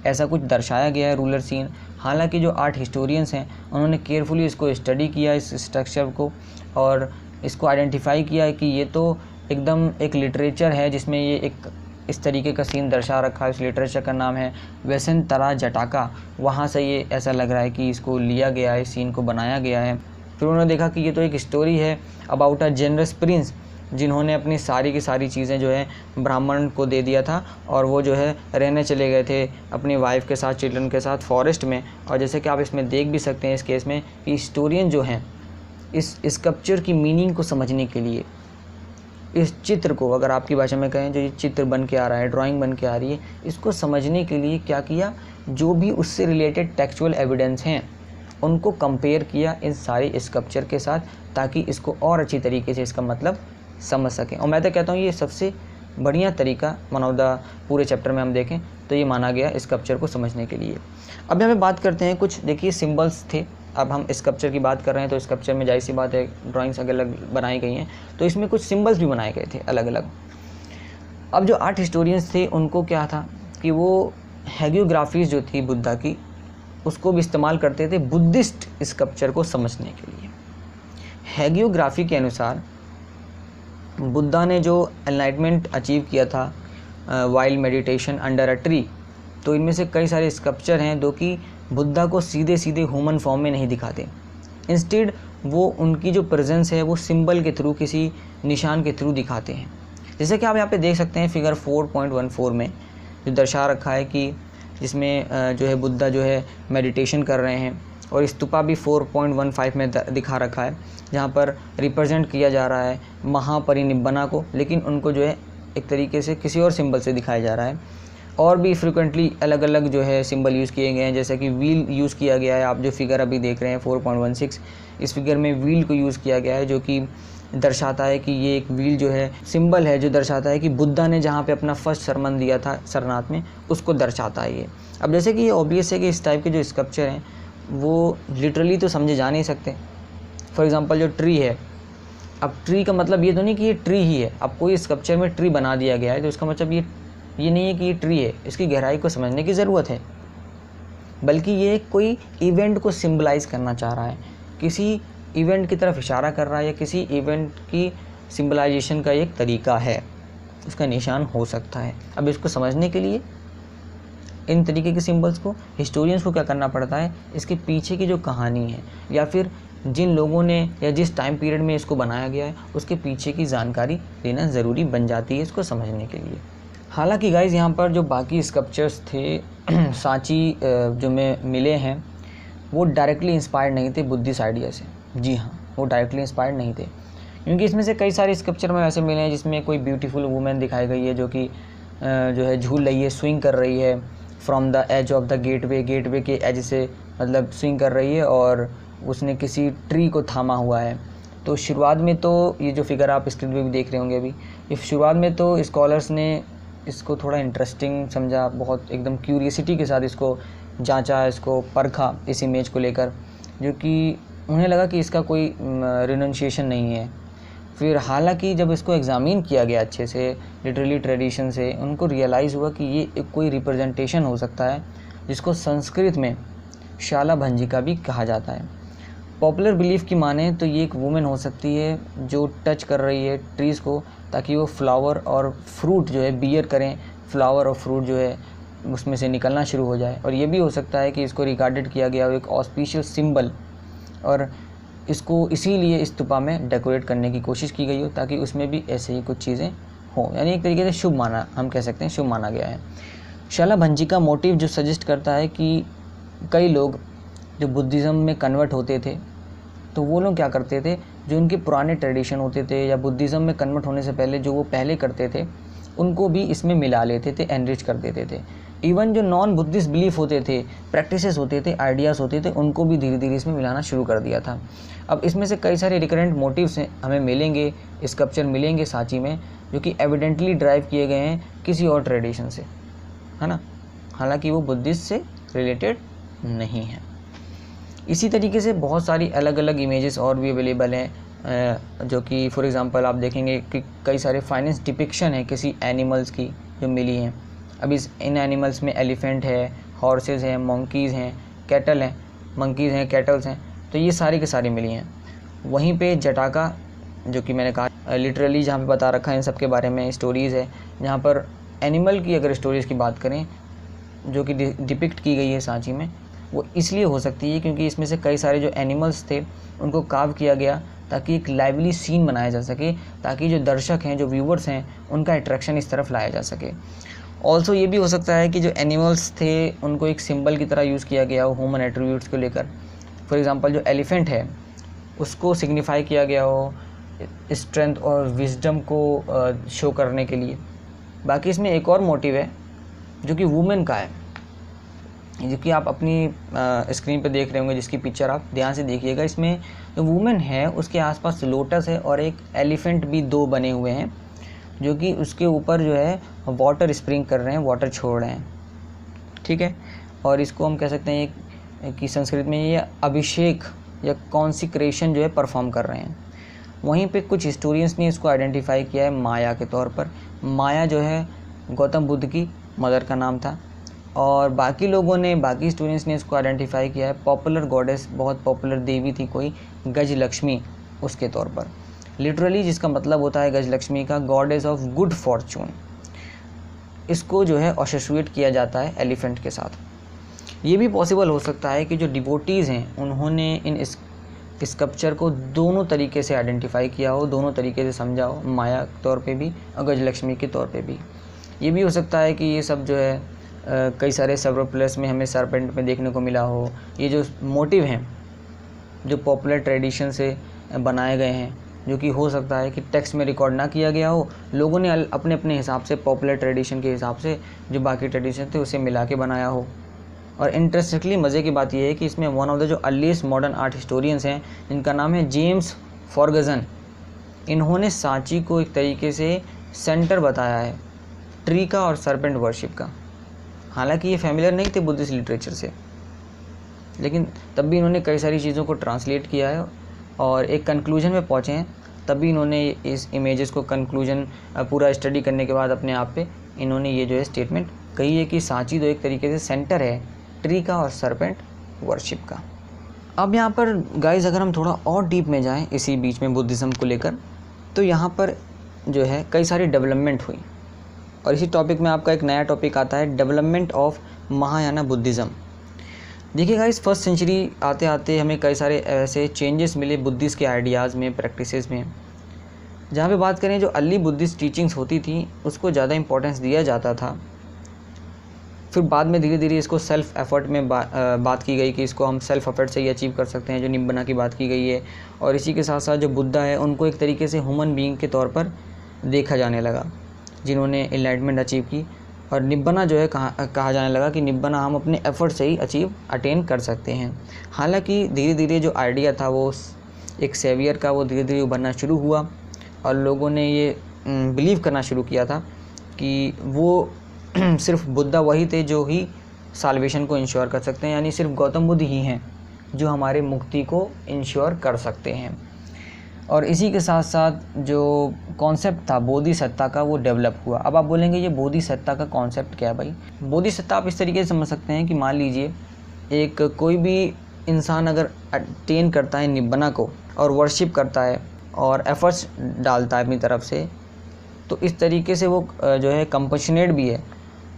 ऐसा कुछ दर्शाया गया है रूरल सीन। हालांकि जो आर्ट हिस्टोरियंस हैं उन्होंने केयरफुली इसको स्टडी किया इस स्ट्रक्चर को और इसको आइडेंटिफाई किया है कि ये तो एकदम एक लिटरेचर है जिसमें ये एक इस तरीके का सीन दर्शा रखा है। इस लिटरेचर का नाम है वैसंतरा जटाका, वहाँ से ये ऐसा लग रहा है कि इसको लिया गया है, सीन को बनाया गया है। फिर उन्होंने देखा कि ये तो एक स्टोरी है अबाउट अ जेनरस प्रिंस जिन्होंने अपनी सारी की सारी चीज़ें जो है ब्राह्मण को दे दिया था और वो जो है रहने चले गए थे अपनी वाइफ के साथ, चिल्ड्रन के साथ फॉरेस्ट में। और जैसे कि आप इसमें देख भी सकते हैं इस केस में कि हिस्टोरियन जो हैं इस स्कल्पचर की मीनिंग को समझने के लिए, इस चित्र को अगर आपकी भाषा में कहें जो ये चित्र बन के आ रहा है, ड्राइंग बन के आ रही है, इसको समझने के लिए क्या किया, जो भी उससे रिलेटेड टेक्सचुअल एविडेंस हैं उनको कंपेयर किया इन सारे स्कल्पचर के साथ, ताकि इसको और अच्छी तरीके से इसका मतलब समझ सकें। और मैं तो कहता हूँ ये सबसे बढ़िया तरीका वन ऑफ द पूरे चैप्टर में हम देखें तो ये माना गया स्कल्पचर को समझने के लिए। अब हमें बात करते हैं कुछ, देखिए सिंबल्स थे। अब हम स्कल्पचर की बात कर रहे हैं तो स्कल्पचर में जाहिर सी बात है ड्राइंग्स अलग अलग बनाई गई हैं, तो इसमें कुछ सिंबल्स भी बनाए गए थे अलग अलग। अब जो आर्ट हिस्टोरियंस थे उनको क्या था कि वो हैगियोग्राफीज जो थी बुद्धा की उसको भी इस्तेमाल करते थे बुद्धिस्ट स्कल्पचर को समझने के लिए। हैगियोग्राफी के अनुसार बुद्धा ने जो एनलाइटमेंट अचीव किया था wild meditation under a tree, तो इनमें से कई सारे स्कल्पचर हैं जो कि बुद्धा को सीधे सीधे ह्यूमन फॉर्म में नहीं दिखाते, इंस्टेड वो उनकी जो प्रेजेंस है वो सिंबल के थ्रू, किसी निशान के थ्रू दिखाते हैं। जैसे कि आप यहाँ पे देख सकते हैं फिगर 4.14 में जो दर्शा रखा है कि जिसमें जो है बुद्धा जो है मेडिटेशन कर रहे हैं, और स्तूपा भी 4.15 में दिखा रखा है जहाँ पर रिप्रेजेंट किया जा रहा है महापरिनिब्बना को, लेकिन उनको जो है एक तरीके से किसी और सिंबल से दिखाया जा रहा है। और भी फ्रिक्वेंटली अलग अलग जो है सिंबल यूज़ किए गए हैं, जैसे कि व्हील यूज़ किया गया है। आप जो फिगर अभी देख रहे हैं 4.16, इस फिगर में व्हील को यूज़ किया गया है जो कि दर्शाता है कि ये एक व्हील जो है सिंबल है जो दर्शाता है कि बुद्धा ने जहाँ पे अपना फर्स्ट सरमन दिया था सरनाथ में उसको दर्शाता है ये। अब जैसे कि ये ऑब्वियस है कि इस टाइप के जो स्कल्पचर हैं वो लिटरली तो समझे जा नहीं सकते। फॉर एग्ज़ाम्पल जो ट्री है, अब ट्री का मतलब ये तो नहीं कि ये ट्री ही है। अब कोई स्कल्पचर में ट्री बना दिया गया है तो इसका मतलब ये नहीं है कि ये ट्री है, इसकी गहराई को समझने की ज़रूरत है, बल्कि ये कोई इवेंट को सिंबलाइज़ करना चाह रहा है, किसी इवेंट की तरफ इशारा कर रहा है, या किसी इवेंट की सिंबलाइजेशन का एक तरीका है, उसका निशान हो सकता है। अब इसको समझने के लिए इन तरीके के सिंबल्स को हिस्टोरियंस को क्या करना पड़ता है, इसके पीछे की जो कहानी है या फिर जिन लोगों ने या जिस टाइम पीरियड में इसको बनाया गया है उसके पीछे की जानकारी लेना ज़रूरी बन जाती है इसको समझने के लिए। हालांकि गाइज़ यहाँ पर जो बाकी स्कल्पचर्स थे सांची जो में मिले हैं वो डायरेक्टली इंस्पायर्ड नहीं थे बुद्धिस्ट आइडिया से। जी हाँ, वो डायरेक्टली इंस्पायर्ड नहीं थे, क्योंकि इसमें से कई सारे स्कल्पचर में ऐसे मिले हैं जिसमें कोई ब्यूटीफुल वुमेन दिखाई गई है जो कि जो है झूल रही है, स्विंग कर रही है from the edge of the gateway के एज से, मतलब स्विंग कर रही है और उसने किसी ट्री को थामा हुआ है। तो शुरुआत में तो ये जो फिगर आप स्क्रीन पे भी देख रहे होंगे अभी, ये शुरुआत में तो स्कॉलर्स ने इसको थोड़ा इंटरेस्टिंग समझा, बहुत एकदम क्यूरियसिटी के साथ इसको जांचा, इसको परखा इस इमेज को लेकर, जो कि उन्हें लगा कि इसका कोई रिनंशिएशन नहीं है। फिर हालांकि जब इसको एग्ज़ामिन किया गया अच्छे से लिटरली ट्रेडिशन से, उनको रियलाइज़ हुआ कि ये एक कोई रिप्रेजेंटेशन हो सकता है जिसको संस्कृत में शालाभंजिका भी कहा जाता है। पॉपुलर बिलीफ की माने तो ये एक वुमेन हो सकती है जो टच कर रही है ट्रीज़ को ताकि वो फ्लावर और फ्रूट जो है बियर करें, फ्लावर और फ्रूट जो है उसमें से निकलना शुरू हो जाए। और ये भी हो सकता है कि इसको रिगार्डेड किया गया हो एक ऑस्पिशियल सिंबल और इसको इसीलिए इस स्तूपा में डेकोरेट करने की कोशिश की गई हो ताकि उसमें भी ऐसे ही कुछ चीज़ें हों, यानी एक तरीके से शुभ माना, हम कह सकते हैं शुभ माना गया है। शालाभंजिका मोटिव जो सजेस्ट करता है कि कई लोग जो बुद्धिज़्म में कन्वर्ट होते थे तो वो लोग क्या करते थे, जो उनके पुराने ट्रेडिशन होते थे या बुद्धिज़्म में कन्वर्ट होने से पहले जो वो पहले करते थे उनको भी इसमें मिला लेते थे, एनरिच कर देते थे। इवन जो नॉन बुद्धिस्ट बिलीफ होते थे, प्रैक्टिसेस होते थे, आइडियाज़ होते थे, उनको भी धीरे धीरे इसमें मिलाना शुरू कर दिया था। अब इसमें से कई सारे रिकरेंट मोटिव्स हमें मिलेंगे, स्कल्पचर मिलेंगे सांची में, जो कि एविडेंटली ड्राइव किए गए हैं किसी और ट्रेडिशन से, है ना, हालांकि वो बुद्धिस्ट से रिलेटेड नहीं है। इसी तरीके से बहुत सारी अलग अलग इमेजेस और भी अवेलेबल हैं, जो कि फॉर एग्ज़ाम्पल आप देखेंगे कि कई सारे फाइनेंस डिपिक्शन है किसी एनिमल्स की जो मिली हैं। अब इन एनिमल्स में एलिफेंट है, हॉर्सेस हैं, मंकीज़ हैं, कैटल हैं, मंकीज़ हैं, कैटल्स हैं, तो ये सारी के सारी मिली हैं। वहीं पे जटाका जो कि मैंने कहा लिटरली जहाँ पे बता रखा है इन सब के बारे में स्टोरीज़ है, जहाँ पर एनिमल की अगर स्टोरीज़ की बात करें जो कि डिपिक्ट की गई है सांची में, वो इसलिए हो सकती है क्योंकि इसमें से कई सारे जो एनिमल्स थे उनको कार्व किया गया ताकि एक लाइवली सीन बनाया जा सके, ताकि जो दर्शक हैं, जो व्यूवर्स हैं, उनका अट्रैक्शन इस तरफ लाया जा सके। ऑल्सो ये भी हो सकता है कि जो एनिमल्स थे उनको एक सिंबल की तरह यूज़ किया गया हो ह्यूमन एट्रीब्यूट्स को लेकर। फॉर एग्ज़ाम्पल जो एलिफेंट है उसको सिग्निफाई किया गया हो स्ट्रेंथ और विजडम को शो करने के लिए। बाकी इसमें एक और मोटिव है जो कि वुमेन का है, जो कि आप अपनी स्क्रीन पे देख रहे होंगे, जिसकी पिक्चर आप ध्यान से देखिएगा। इसमें जो वुमेन है उसके आसपास लोटस है और एक एलिफेंट भी दो बने हुए हैं जो कि उसके ऊपर जो है वाटर स्प्रिंग कर रहे हैं, वाटर छोड़ रहे हैं, ठीक है। और इसको हम कह सकते हैं कि संस्कृत में ये अभिषेक या कॉन्सिक्रेशन जो है परफॉर्म कर रहे हैं। वहीं पे कुछ हिस्टोरियंस ने इसको आइडेंटिफाई किया है माया के तौर पर। माया जो है गौतम बुद्ध की मदर का नाम था, और बाकी लोगों ने, बाकी स्टूडेंट्स ने इसको आइडेंटिफाई किया है पॉपुलर गॉडेस, बहुत पॉपुलर देवी थी कोई गजलक्ष्मी, उसके तौर पर लिटरली, जिसका मतलब होता है गजलक्ष्मी का गॉडेस ऑफ गुड फॉर्चून। इसको जो है एसोसिएट किया जाता है एलिफेंट के साथ। ये भी पॉसिबल हो सकता है कि जो डिवोटीज़ हैं उन्होंने इन स्कल्पचर को दोनों तरीके से आइडेंटिफाई किया हो, दोनों तरीके से समझा हो, माया के तौर पे भी और गजलक्ष्मी के तौर पे भी। ये भी हो सकता है कि ये सब जो है कई सारे सर्वर प्लस में हमें सरपेंट में देखने को मिला हो। ये जो मोटिव हैं जो पॉपुलर ट्रेडिशन से बनाए गए हैं, जो कि हो सकता है कि टेक्स्ट में रिकॉर्ड ना किया गया हो, लोगों ने अपने अपने हिसाब से पॉपुलर ट्रेडिशन के हिसाब से जो बाकी ट्रेडिशन थे उसे मिला के बनाया हो। और इंटरेस्टिंगली मज़े की बात यह है कि इसमें वन ऑफ द जो अर्लीस्ट मॉडर्न आर्ट हिस्टोरियंस हैं जिनका नाम है जेम्स फॉर्गसन, इन्होंने सांची को एक तरीके से सेंटर बताया है ट्री का और सर्पेंट वर्शिप का। हालांकि ये फैमिलियर नहीं थे बुद्धिस्ट लिटरेचर से, लेकिन तब भी इन्होंने कई सारी चीज़ों को ट्रांसलेट किया है और एक कंक्लूजन में पहुँचे हैं। तभी इन्होंने इस इमेजेस को कंक्लूजन पूरा स्टडी करने के बाद अपने आप पे इन्होंने ये जो है स्टेटमेंट कही है कि सांची तो एक तरीके से सेंटर है ट्री का और सर्पेंट वर्शिप का। अब यहाँ पर गाइज अगर हम थोड़ा और डीप में जाएं इसी बीच में बुद्धिज़्म को लेकर, तो यहाँ पर जो है कई सारी डेवलपमेंट हुई और इसी टॉपिक में आपका एक नया टॉपिक आता है डेवलपमेंट ऑफ महायाना बुद्धिज़्म। देखिए गाइस, फर्स्ट सेंचुरी आते आते हमें कई सारे ऐसे चेंजेस मिले बुद्धिस्ट के आइडियाज़ में, प्रैक्टिसेस में। जहाँ पे बात करें, जो अर्ली बुद्धिस्ट टीचिंग्स होती थी उसको ज़्यादा इंपॉर्टेंस दिया जाता था। फिर बाद में धीरे धीरे इसको सेल्फ़ एफर्ट में बात की गई कि इसको हम सेल्फ़ एफर्ट से ही अचीव कर सकते हैं, जो निब्बना की बात की गई है। और इसी के साथ साथ जो बुद्धा है उनको एक तरीके से ह्यूमन बीइंग के तौर पर देखा जाने लगा, जिन्होंने एनलाइटमेंट अचीव की। और निब्बना जो है कहा जाने लगा कि निब्बना हम अपने एफ़र्ट से ही अटेन कर सकते हैं। हालांकि धीरे धीरे जो आइडिया था वो एक सेवियर का, वो धीरे धीरे उभरना शुरू हुआ और लोगों ने ये बिलीव करना शुरू किया था कि वो सिर्फ बुद्धा वही थे जो ही साल्वेशन को इंश्योर कर सकते हैं, यानी सिर्फ गौतम बुद्ध ही हैं जो हमारे मुक्ति को इंश्योर कर सकते हैं। और इसी के साथ साथ जो कॉन्सेप्ट था बोधिसत्ता का वो डेवलप हुआ। अब आप बोलेंगे ये बोधिसत्ता का कॉन्सेप्ट क्या है भाई? बोधिसत्ता आप इस तरीके से समझ सकते हैं कि मान लीजिए एक कोई भी इंसान अगर अटेन करता है निब्बना को और वर्शिप करता है और एफर्ट्स डालता है अपनी तरफ से, तो इस तरीके से वो जो है कंपैशनेट भी है।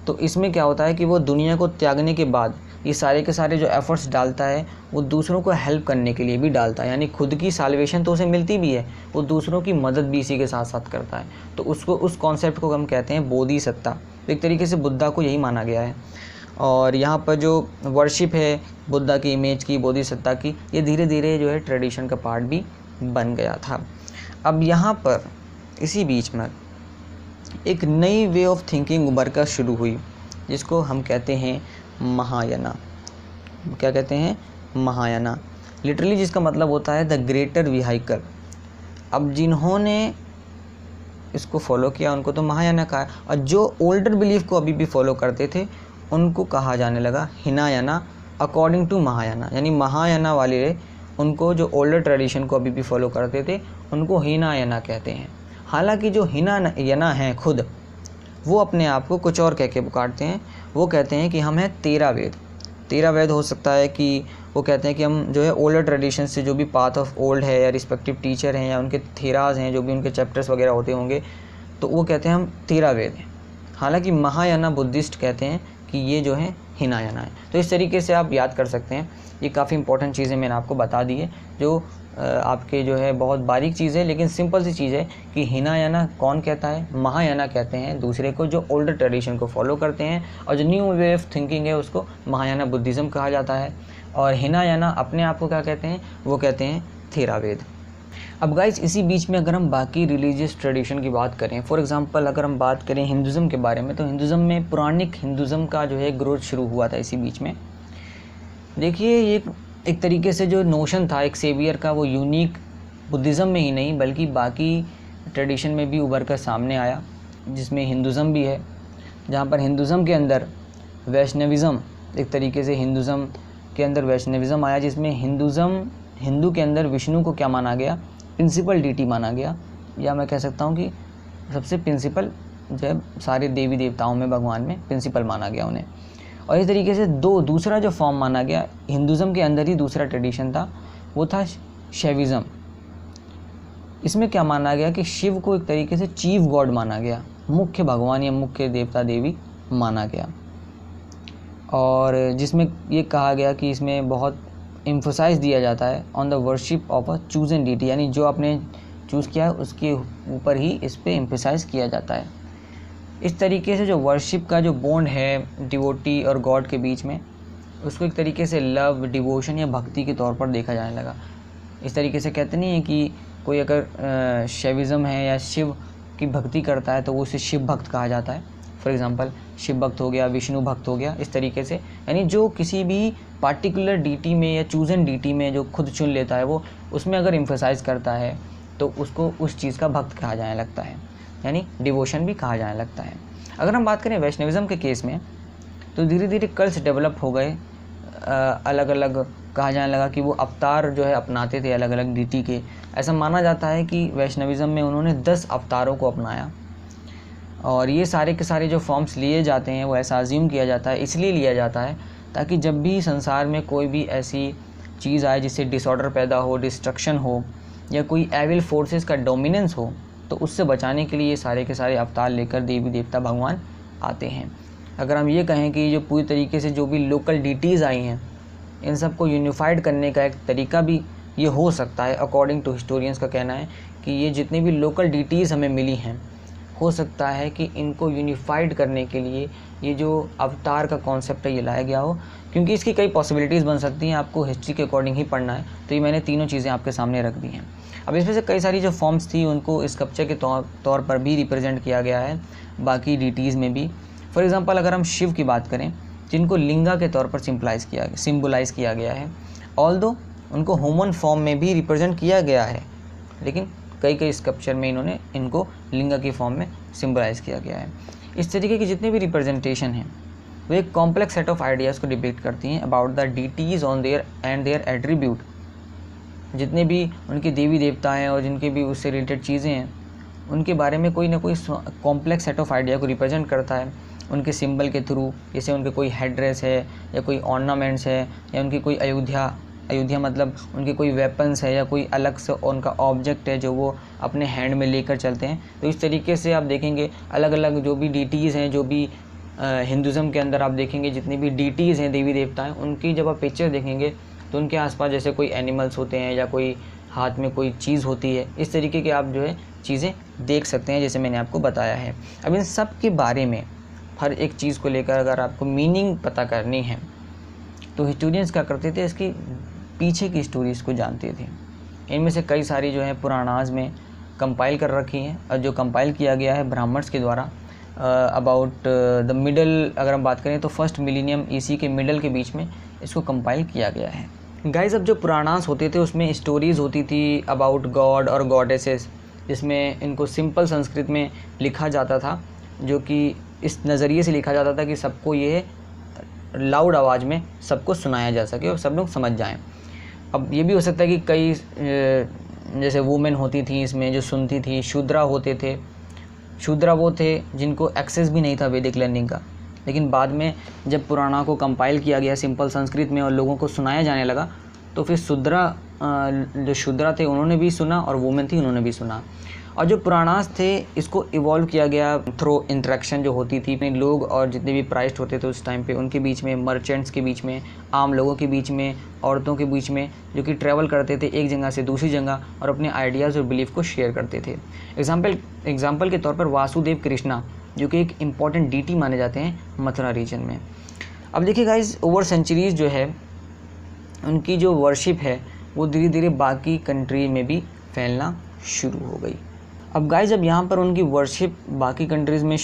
तो इसमें क्या होता है कि वो दुनिया को त्यागने के बाद ये सारे के सारे जो एफ़र्ट्स डालता है वो दूसरों को हेल्प करने के लिए भी डालता है, यानी खुद की साल्वेशन तो उसे मिलती भी है, वो दूसरों की मदद भी इसी के साथ साथ करता है। तो उसको, उस कॉन्सेप्ट को हम कहते हैं बोधिसत्ता। तो एक तरीके से बुद्धा को यही माना गया है। और यहाँ पर जो वर्शिप है बुद्धा की इमेज की, बोधिसत्ता की, ये धीरे धीरे जो है ट्रेडिशन का पार्ट भी बन गया था। अब यहाँ पर इसी बीच में एक नई वे ऑफ थिंकिंग उभर कर शुरू हुई, जिसको हम कहते हैं महायाना। क्या कहते हैं? महायाना। लिटरली जिसका मतलब होता है द ग्रेटर व्हीकल। अब जिन्होंने इसको फॉलो किया उनको तो महायाना कहा, और जो ओल्डर बिलीफ को अभी भी फॉलो करते थे उनको कहा जाने लगा हिनायाना अकॉर्डिंग टू महायाना। यानी महायाना वाले उनको, जो ओल्डर ट्रेडिशन को अभी भी फॉलो करते थे, उनको हिनायाना कहते हैं। हालांकि जो हिनायाना हैं खुद, वो अपने आप को कुछ और कह के पुकारते हैं। वो कहते हैं कि हम हैं 13 वेद। 13 वेद हो सकता है कि वो कहते हैं कि हम जो है ओल्डर ट्रेडिशन से जो भी पाथ ऑफ ओल्ड है या रिस्पेक्टिव टीचर हैं या उनके थेराज हैं, जो भी उनके चैप्टर्स वगैरह होते होंगे, तो वो कहते हैं हम 13 वेद हैं। हालांकि महायाना बुद्धिस्ट कहते हैं कि ये जो है हिनायाना है। तो इस तरीके से आप याद कर सकते हैं। ये काफ़ी इंपॉर्टेंट चीज़ें मैंने आपको बता दी है, जो आपके जो है बहुत बारीक चीज़ है, लेकिन सिंपल सी चीज़ है कि हिनायाना कौन कहता है? महायाना कहते हैं दूसरे को जो ओल्डर ट्रेडिशन को फॉलो करते हैं, और जो न्यू वे ऑफ थिंकिंग है उसको महायाना बुद्धिज़्म कहा जाता है। और हिनायाना अपने आप को क्या कहते हैं? वो कहते हैं थेरावेद। अब गाइस, इसी बीच में अगर हम बाकी रिलीजियस ट्रेडिशन की बात करें, फॉर एग्जांपल अगर हम बात करें हिंदुज़म के बारे में, तो हिंदुज़म में पुराणिक हिंदुज़म का जो है ग्रोथ शुरू हुआ था इसी बीच में। देखिए, ये एक तरीके से जो नोशन था एक सेवियर का, वो यूनिक बुद्धिज़्म में ही नहीं बल्कि बाकी ट्रेडिशन में भी उभर कर सामने आया, जिसमें हिंदुज़म भी है। जहाँ पर हिंदुज़म के अंदर वैष्णविज़्म, एक तरीके से हिंदुज़म के अंदर वैष्णविज़्म आया, जिसमें हिंदू के अंदर विष्णु को क्या माना गया? प्रिंसिपल डीटी माना गया, या मैं कह सकता हूँ कि सबसे प्रिंसिपल जो है सारे देवी देवताओं में, भगवान में प्रिंसिपल माना गया उन्हें। और इस तरीके से दूसरा जो फॉर्म माना गया हिंदुज़म के अंदर ही, दूसरा ट्रेडिशन था, वो था शैविज़्म। इसमें क्या माना गया कि शिव को एक तरीके से चीफ गॉड माना गया, मुख्य भगवान या मुख्य देवता देवी माना गया। और जिसमें ये कहा गया कि इसमें बहुत एम्फोसाइज दिया जाता है on the worship of a chosen deity, यानी जो आपने चूज़ किया है उसके ऊपर ही इस पर एम्फोसाइज किया जाता है। इस तरीके से जो वर्शिप का जो बॉन्ड है डिवोटी और गॉड के बीच में, उसको एक तरीके से लव, डिवोशन या भक्ति के तौर पर देखा जाने लगा। इस तरीके से कहते नहीं है कि कोई अगर शैविज़्म है या शिव की भक्ति करता है तो वो उसे शिव भक्त कहा जाता है। फॉर एग्जांपल शिव भक्त हो गया, विष्णु भक्त हो गया, इस तरीके से, यानी जो किसी भी पार्टिकुलर डीटी में या चूजन डीटी में जो खुद चुन लेता है, वो उसमें अगर एम्फसाइज करता है तो उसको उस चीज़ का भक्त कहा जाने लगता है, यानी डिवोशन भी कहा जाने लगता है। अगर हम बात करें वैष्णविज़्म के केस में, तो धीरे धीरे कल्ट्स डेवलप हो गए, अलग अलग कहा जाने लगा कि वो अवतार जो है अपनाते थे अलग अलग डीटी के। ऐसा माना जाता है कि वैष्णविज़्म में उन्होंने 10 अवतारों को अपनाया, और ये सारे के सारे जो फॉर्म्स लिए जाते हैं वो ऐसा अज्यूम किया जाता है, इसलिए लिया जाता है ताकि जब भी संसार में कोई भी ऐसी चीज़ आए जिससे डिसऑर्डर पैदा हो, डिस्ट्रक्शन हो, या कोई एविल फोर्सेस का डोमिनेंस हो, तो उससे बचाने के लिए ये सारे के सारे अवतार लेकर देवी देवता भगवान आते हैं। अगर हम ये कहें कि जो पूरी तरीके से जो भी लोकल डीटीज़ आई हैं इन सब को यूनिफाइड करने का एक तरीका भी ये हो सकता है। अकॉर्डिंग टू हिस्टोरियंस का कहना है कि ये जितनी भी लोकल डिटीज़ हमें मिली हैं, हो सकता है कि इनको यूनिफाइड करने के लिए ये जो अवतार का कॉन्सेप्ट है ये लाया गया हो, क्योंकि इसकी कई पॉसिबिलिटीज़ बन सकती हैं। आपको हिस्ट्री के अकॉर्डिंग ही पढ़ना है, तो ये मैंने तीनों चीज़ें आपके सामने रख दी हैं। अब इसमें से कई सारी जो फॉर्म्स थी उनको स्कल्पचर के तौर पर भी रिप्रेजेंट किया गया है, बाकी डिटीज़ में भी। फॉर एग्ज़ाम्पल अगर हम शिव की बात करें, जिनको लिंगा के तौर पर सिम्बलाइज़ किया गया है, ऑल्दो उनको ह्यूमन फॉर्म में भी रिप्रेजेंट किया गया है, लेकिन कई स्कल्पचर में इन्होंने इनको लिंगा की फॉर्म में सिम्बलाइज़ किया गया है। इस तरीके की जितनी भी रिप्रेजेंटेशन हैं वो एक कॉम्प्लेक्स सेट ऑफ आइडियाज़ को डिपिक्ट करती हैं about the deities on their attribute. जितने भी उनके देवी देवता हैं और जिनके भी उससे रिलेटेड चीज़ें हैं, उनके बारे में कोई ना कोई कॉम्प्लेक्स सेट ऑफ आइडिया को रिप्रेजेंट करता है उनके सिंबल के थ्रू। जैसे उनके कोई हेड ड्रेस है या कोई ऑर्नामेंट्स है या उनकी कोई अयोध्या मतलब उनके कोई वेपन्स है या कोई अलग से उनका ऑब्जेक्ट है जो वो अपने हैंड में लेकर चलते हैं। तो इस तरीके से आप देखेंगे अलग अलग जो भी डीटीज़ हैं, जो भी हिंदुज़म के अंदर आप देखेंगे जितनी भी डीटीज़ हैं, देवी देवता हैं, उनकी जब आप पिक्चर देखेंगे तो उनके आसपास जैसे कोई एनिमल्स होते हैं या कोई हाथ में कोई चीज़ होती है, इस तरीके के आप जो है चीज़ें देख सकते हैं, जैसे मैंने आपको बताया है। अब इन सब के बारे में हर एक चीज़ को लेकर अगर आपको मीनिंग पता करनी है तो हिस्टोरियंस क्या करते थे, इसकी पीछे की स्टोरीज़ को जानते थे। इनमें से कई सारी जो है पुराणाज में कंपाइल कर रखी हैं, और जो कंपाइल किया गया है ब्राह्मण्स के द्वारा अबाउट द मिडल, अगर हम बात करें तो फर्स्ट मिलीनियम ईसी के मिडल के बीच में इसको कंपाइल किया गया है। गाइस, अब जो पुराणास होते थे उसमें स्टोरीज़ होती थी अबाउट गॉड और गॉडेसेस, जिसमें इनको सिंपल संस्कृत में लिखा जाता था, जो कि इस नज़रिए से लिखा जाता था कि सबको ये लाउड आवाज़ में सबको सुनाया जा सके और सब लोग समझ जाएं। अब ये भी हो सकता है कि कई जैसे वुमेन होती थी इसमें जो सुनती थी, शूद्रा होते थे। शूद्रा वो थे जिनको एक्सेस भी नहीं था वैदिक लर्निंग का, लेकिन बाद में जब पुराणों को कंपाइल किया गया सिंपल संस्कृत में और लोगों को सुनाया जाने लगा, तो फिर जो शूद्रा थे उन्होंने भी सुना और वुमेन थी उन्होंने भी सुना। और जो पुराणास थे इसको इवॉल्व किया गया थ्रू इंटरेक्शन जो होती थी अपने लोग और जितने भी प्राइस्ड होते थे उस टाइम पे, उनके बीच में, मर्चेंट्स के बीच में, आम लोगों के बीच में, औरतों के बीच में, जो कि ट्रैवल करते थे एक जगह से दूसरी जगह और अपने आइडियाज़ और बिलीफ को शेयर करते थे। एग्जाम्पल के तौर पर वासुदेव कृष्णा, जो कि एक इम्पॉर्टेंट डीटी माने जाते हैं मथुरा रीजन में। अब देखिए गाइज, ओवर सेंचुरीज़ जो है उनकी जो वर्शिप है वो धीरे धीरे बाकी कंट्री में भी फैलना शुरू हो गई। अब गाइज, जब यहाँ पर उनकी वर्शिप बाकी कंट्रीज़ में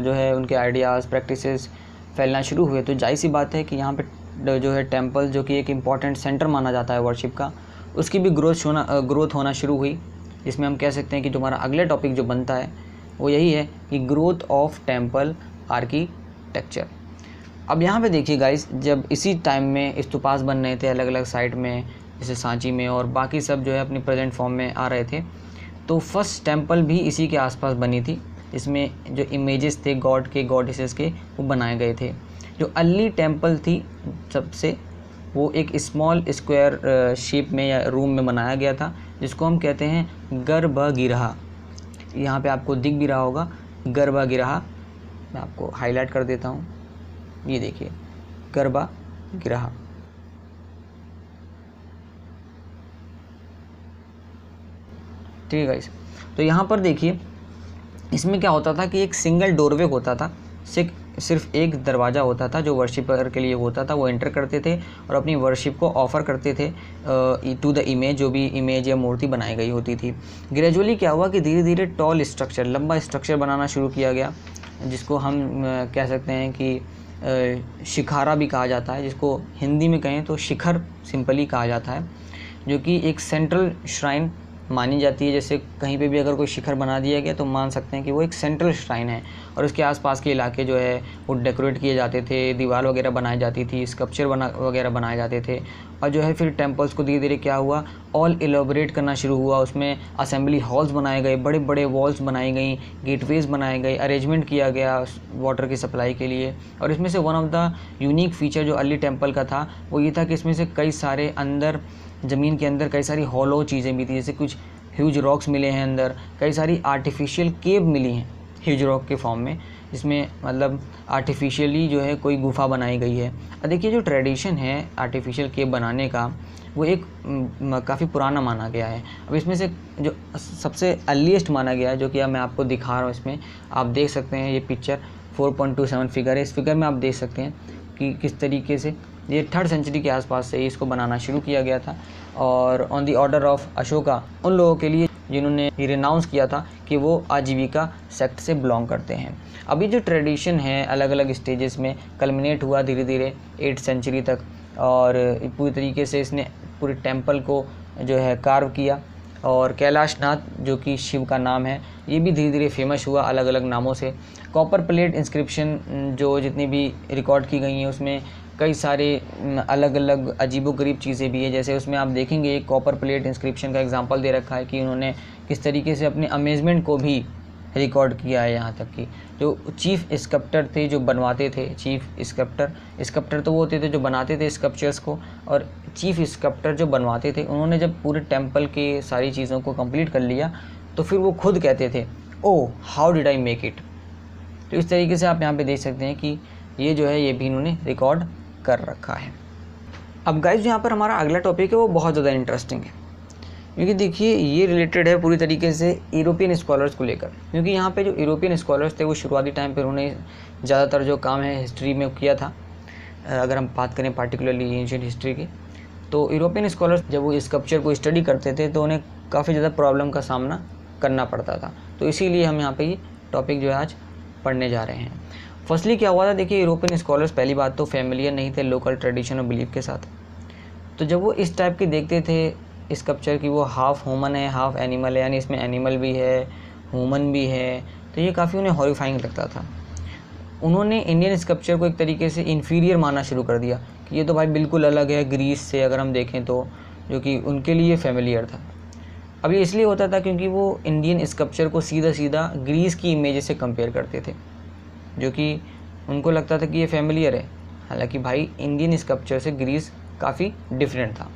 जो है उनके आइडियाज़ प्रैक्टिसेस फैलना शुरू हुए, तो जाहिर सी बात है कि यहाँ पे जो है टेंपल, जो कि एक इम्पॉर्टेंट सेंटर माना जाता है वर्शिप का, उसकी भी ग्रोथ होना शुरू हुई। जिसमें हम कह सकते हैं कि तुम्हारा अगला टॉपिक जो बनता है वो यही है कि ग्रोथ ऑफ टेंपल आर्किटेक्चर। अब यहाँ पे देखिए गाइस, जब इसी टाइम में स्तूपास बन रहे थे अलग अलग साइट में, जैसे सांची में, और बाकी सब जो है अपनी प्रेजेंट फॉर्म में आ रहे थे, तो फर्स्ट टेंपल भी इसी के आसपास बनी थी। इसमें जो इमेजेस थे गॉड के, गॉडेसेस के, वो बनाए गए थे। जो अर्ली टेंपल थी सबसे, वो एक स्मॉल स्क्वायर शेप में या रूम में बनाया गया था, जिसको हम कहते हैं गर्भगृह। यहाँ पे आपको दिख भी रहा होगा गर्भगृह, मैं आपको हाईलाइट कर देता हूँ, ये देखिए गर्भगृह। ठीक है गाइस, तो यहाँ पर देखिए इसमें क्या होता था कि एक सिंगल डोरवे होता था, सिर्फ एक दरवाज़ा होता था जो वर्शिपर के लिए होता था। वो एंटर करते थे और अपनी वर्शिप को ऑफ़र करते थे टू द इमेज, जो भी इमेज या मूर्ति बनाई गई होती थी। ग्रेजुअली क्या हुआ कि धीरे धीरे टॉल स्ट्रक्चर, लंबा स्ट्रक्चर बनाना शुरू किया गया, जिसको हम कह सकते हैं कि शिखारा भी कहा जाता है, जिसको हिंदी में कहें तो शिखर सिंपली कहा जाता है, जो कि एक सेंट्रल श्राइन मानी जाती है। जैसे कहीं पे भी अगर कोई शिखर बना दिया गया तो मान सकते हैं कि वो एक सेंट्रल श्राइन है, और उसके आसपास के इलाके जो है वो डेकोरेट किए जाते थे, दीवार वगैरह बनाई जाती थी, स्कल्पचर वगैरह बनाए जाते थे। और जो है फिर टेम्पल्स को धीरे धीरे क्या हुआ, ऑल एलोबरेट करना शुरू हुआ। उसमें असेंबली हॉल्स बनाए गए, बड़े बड़े वॉल्स बनाई गई, गेटवेज़ बनाए गए, अरेंजमेंट किया गया वाटर की सप्लाई के लिए। और इसमें से one of the unique feature जो अर्ली टेम्पल का था वो ये था कि इसमें से कई सारे अंदर ज़मीन के अंदर कई सारी हॉलो चीज़ें भी थी, जैसे कुछ ह्यूज रॉक्स मिले हैं अंदर, कई सारी आर्टिफिशियल केव मिली हैं ह्यूज रॉक के फॉर्म में, जिसमें मतलब आर्टिफिशियली जो है कोई गुफा बनाई गई है। अब देखिए जो ट्रेडिशन है आर्टिफिशियल केव बनाने का वो एक काफ़ी पुराना माना गया है। अब इसमें से जो सबसे अर्लीस्ट माना गया है, जो कि अब मैं आपको दिखा रहा हूँ, इसमें आप देख सकते हैं ये पिक्चर 4.27 फिगर है। इस फिगर में आप देख सकते हैं कि किस तरीके से ये 3rd सेंचुरी के आसपास से इसको बनाना शुरू किया गया था। और on the order of Ashoka, उन लोगों के लिए जिन्होंने ये रिनाउंस किया था कि वो आजीविका सेक्ट से बिलोंग करते हैं। अभी जो ट्रेडिशन है अलग अलग स्टेजेस में कल्मिनेट हुआ धीरे धीरे 8th सेंचुरी तक, और पूरी तरीके से इसने पूरे टेम्पल को जो है कार्व किया। और कैलाशनाथ जो कि शिव का नाम है, ये भी धीरे धीरे फेमस हुआ अलग अलग नामों से। कॉपर प्लेट इंस्क्रिप्शन जो जितनी भी रिकॉर्ड की गई हैं उसमें कई सारे अलग अलग अजीबोगरीब चीज़ें भी है। जैसे उसमें आप देखेंगे एक कॉपर प्लेट इंस्क्रिप्शन का एग्जांपल दे रखा है कि उन्होंने किस तरीके से अपने अमेजमेंट को भी रिकॉर्ड किया है। यहाँ तक कि जो चीफ स्कल्प्टर थे जो बनवाते थे, चीफ स्कल्प्टर तो वो होते थे जो बनाते थे स्कल्पचर्स को, और चीफ स्कल्प्टर जो बनवाते थे उन्होंने जब पूरे टेम्पल के सारी चीज़ों को कंप्लीट कर लिया तो फिर वो खुद कहते थे oh how did I make it. तो इस तरीके से आप यहाँ पे देख सकते हैं कि ये जो है ये भी इन्होंने रिकॉर्ड कर रखा है। अब गाइज यहाँ पर हमारा अगला टॉपिक है वो बहुत ज़्यादा इंटरेस्टिंग है, क्योंकि देखिए ये रिलेटेड है पूरी तरीके से यूरोपियन स्कॉलर्स को लेकर। क्योंकि यहाँ पे जो यूरोपियन स्कॉलर्स थे वो शुरुआती टाइम पर उन्होंने ज़्यादातर जो काम है हिस्ट्री में किया था। अगर हम बात करें पार्टिकुलरली एंशिएंट हिस्ट्री की, तो यूरोपियन स्कॉलर्स जब वो स्कल्पचर को स्टडी करते थे तो उन्हें काफ़ी ज़्यादा प्रॉब्लम का सामना करना पड़ता था। तो इसीलिए हम यहाँ पे ये टॉपिक जो है आज पढ़ने जा रहे हैं। फर्स्टली क्या हुआ था, देखिए यूरोपियन स्कॉलर्स पहली बात तो फैमिलियर नहीं थे लोकल ट्रेडिशन और बिलीफ के साथ। तो जब वो इस टाइप के देखते थे स्कल्पचर की वो हाफ ह्यूमन है हाफ एनिमल है, यानी इसमें एनिमल भी है ह्यूमन भी है, तो ये काफ़ी उन्हें हॉरिफाइंग लगता था। उन्होंने इंडियन स्कल्पचर को एक तरीके से इन्फीरियर मानना शुरू कर दिया कि ये तो भाई बिल्कुल अलग है ग्रीस से, अगर हम देखें तो, जो कि उनके लिए फेमिलियर था। अब ये इसलिए होता था क्योंकि वो इंडियन स्कल्पचर को सीधा सीधा ग्रीस की इमेजेस से कंपेयर करते थे, जो कि उनको लगता था कि ये फेमिलियर है। हालांकि भाई इंडियन स्कल्पचर से ग्रीस काफ़ी डिफरेंट था।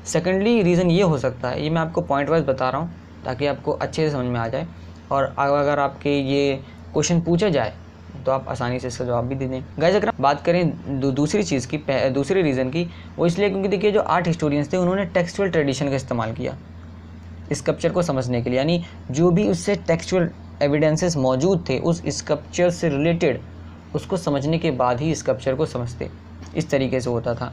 सेकेंडली रीज़न ये हो सकता है, ये मैं आपको पॉइंट वाइज बता रहा हूँ ताकि आपको अच्छे से समझ में आ जाए, और अगर आपके ये क्वेश्चन पूछा जाए तो आप आसानी से इसका जवाब भी दे दें। गाइस अगर बात करें दूसरी चीज़ की, दूसरे रीज़न की, वो इसलिए क्योंकि देखिए जो आर्ट हिस्टोरियंस थे उन्होंने टेक्सचुअल ट्रेडिशन का इस्तेमाल किया स्कल्पचर को समझने के लिए, यानी जो भी उससे टेक्सचुअल एविडेंसेस मौजूद थे उस स्कल्पचर से रिलेटेड उसको समझने के बाद ही स्कल्पचर को समझते। इस तरीके से होता था,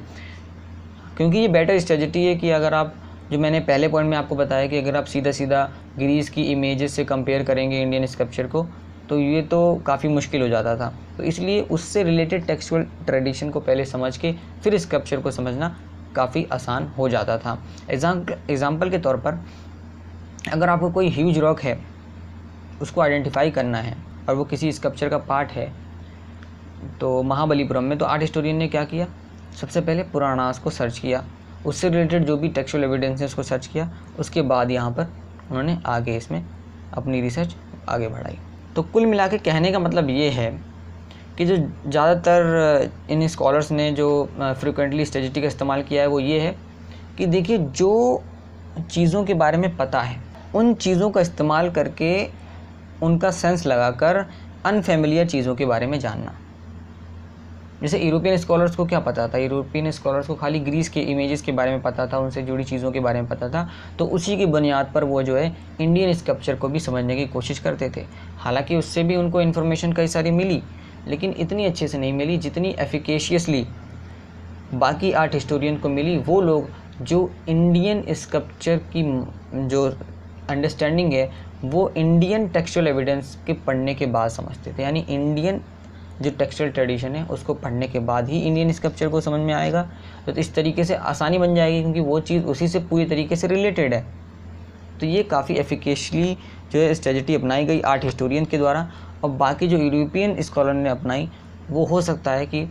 क्योंकि ये बेटर स्ट्रेटजी है कि अगर आप, जो मैंने पहले पॉइंट में आपको बताया कि अगर आप सीधा सीधा ग्रीस की इमेजेस से कंपेयर करेंगे इंडियन स्कल्पचर को तो ये तो काफ़ी मुश्किल हो जाता था। तो इसलिए उससे रिलेटेड टेक्सचुअल ट्रेडिशन को पहले समझ के फिर स्कल्पचर को समझना काफ़ी आसान हो जाता था। एग्जाम्पल के तौर पर अगर आपको कोई ह्यूज रॉक है उसको आइडेंटिफाई करना है और वो किसी स्कल्पचर का पार्ट है, तो महाबलीपुरम में तो आर्ट हिस्टोरियन ने क्या किया, सबसे पहले पुराणास को सर्च किया, उससे रिलेटेड जो भी टेक्सचुअल एविडेंस है उसको सर्च किया, उसके बाद यहाँ पर उन्होंने आगे इसमें अपनी रिसर्च आगे बढ़ाई। तो कुल मिला के कहने का मतलब ये है कि जो ज़्यादातर इन स्कॉलर्स ने जो फ्रिक्वेंटली स्ट्रेटजी का इस्तेमाल किया है वो ये है कि देखिए जो चीज़ों के बारे में पता है उन चीज़ों का इस्तेमाल करके उनका सेंस लगाकर अनफेमिलियर चीज़ों के बारे में जानना। जैसे यूरोपियन स्कॉलर्स को क्या पता था, यूरोपियन स्कॉलर्स को खाली ग्रीस के इमेजेस के बारे में पता था, उनसे जुड़ी चीज़ों के बारे में पता था, तो उसी की बुनियाद पर वो जो है इंडियन स्कल्पचर को भी समझने की कोशिश करते थे। हालांकि उससे भी उनको इन्फॉर्मेशन कई सारी मिली, लेकिन इतनी अच्छे से नहीं मिली जितनी एफिकेशियसली बाकी आर्ट हिस्टोरियन को मिली। वो लोग जो इंडियन स्कल्पचर की जो अंडरस्टैंडिंग है वो इंडियन टेक्सचुअल एविडेंस के पढ़ने के बाद समझते थे, यानी इंडियन जो टेक्सचुअल ट्रेडिशन है उसको पढ़ने के बाद ही इंडियन स्कल्पचर को समझ में आएगा। तो इस तरीके से आसानी बन जाएगी क्योंकि वो चीज़ उसी से पूरी तरीके से रिलेटेड है। तो ये काफ़ी एफिकेशली जो है स्ट्रेटजी अपनाई गई आर्ट हिस्टोरियन के द्वारा, और बाकी जो यूरोपियन स्कॉलर ने अपनाई वो हो सकता है कि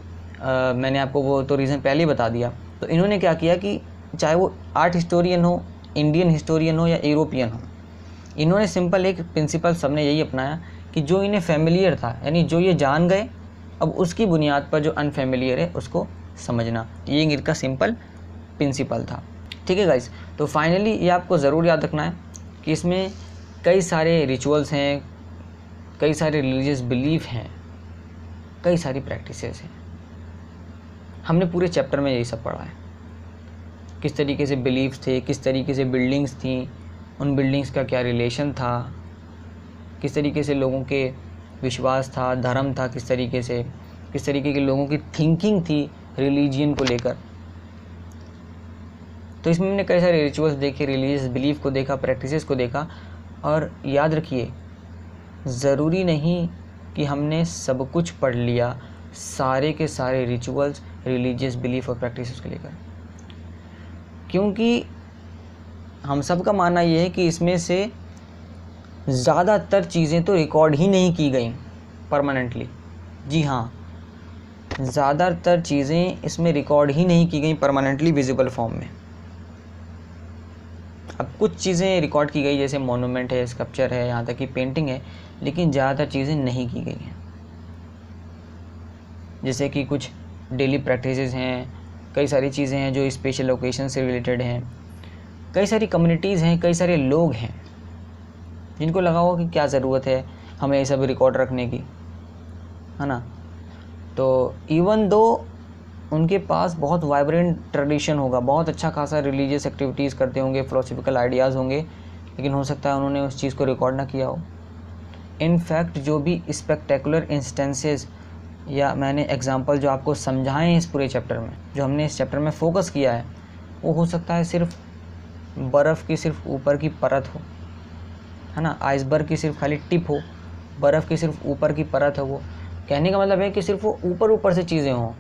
मैंने आपको वो तो रीज़न पहले ही बता दिया। तो इन्होंने क्या किया कि चाहे वो आर्ट हिस्टोरियन हो, इंडियन हिस्टोरियन हो या यूरोपियन हो, इन्होंने सिंपल एक प्रिंसिपल सबने यही अपनाया कि जो इन्हें फेमिलियर था, यानी जो ये जान गए, अब उसकी बुनियाद पर जो अनफेमिलियर है उसको समझना, ये इनका सिंपल प्रिंसिपल था। ठीक है गाइस, तो फाइनली ये आपको ज़रूर याद रखना है कि इसमें कई सारे रिचुअल्स हैं, कई सारे रिलीजियस बिलीफ हैं कई सारी प्रैक्टिसेस हैं। हमने पूरे चैप्टर में यही सब पढ़ा है, किस तरीके से बिलीव्स थे, किस तरीके से बिल्डिंग्स थी, उन बिल्डिंग्स का क्या रिलेशन था, किस तरीके से लोगों के विश्वास था, धर्म था, किस तरीके के लोगों की थिंकिंग थी रिलीजियन को लेकर। तो इसमें हमने कई सारे रिचुअल्स देखे, रिलीजियस बिलीफ को देखा, प्रैक्टिसेस को देखा। और याद रखिए, ज़रूरी नहीं कि हमने सब कुछ पढ़ लिया, सारे के सारे रिचुअल्स, रिलीजियस बिलीफ और प्रैक्टिसेस को लेकर, क्योंकि हम सब का मानना ये है कि इसमें से ज़्यादातर चीज़ें तो रिकॉर्ड ही नहीं की गई परमानेंटली। जी हाँ, ज़्यादातर चीज़ें इसमें रिकॉर्ड ही नहीं की गई परमानेंटली विजिबल फॉर्म में। अब कुछ चीज़ें रिकॉर्ड की गई, जैसे मोनूमेंट है, स्कल्पचर है, यहाँ तक कि पेंटिंग है, लेकिन ज़्यादातर चीज़ें नहीं की गई हैं। जैसे कि कुछ डेली प्रैक्टिसेस हैं, कई सारी चीज़ें हैं जो स्पेशल ओकेशन से रिलेटेड हैं, कई सारी कम्युनिटीज़ हैं, कई सारे लोग हैं जिनको लगा होगा कि क्या ज़रूरत है हमें ये सब रिकॉर्ड रखने की, है ना। तो इवन दो उनके पास बहुत वाइब्रेंट ट्रेडिशन होगा, बहुत अच्छा खासा रिलीजियस एक्टिविटीज़ करते होंगे, फ़िलोसफिकल आइडियाज़ होंगे, लेकिन हो सकता है उन्होंने उस चीज़ को रिकॉर्ड ना किया हो। इनफैक्ट जो भी स्पेक्टेकुलर इंस्टेंसेस या मैंने एग्जांपल जो आपको समझाए हैं इस पूरे चैप्टर में, जो हमने इस चैप्टर में फ़ोकस किया है, वो हो सकता है सिर्फ बर्फ़ की सिर्फ ऊपर की परत हो, है ना, आइसबर्ग की सिर्फ खाली टिप हो, बर्फ़ की सिर्फ ऊपर की परत हो। वो कहने का मतलब है कि सिर्फ वो ऊपर से चीज़ें हों,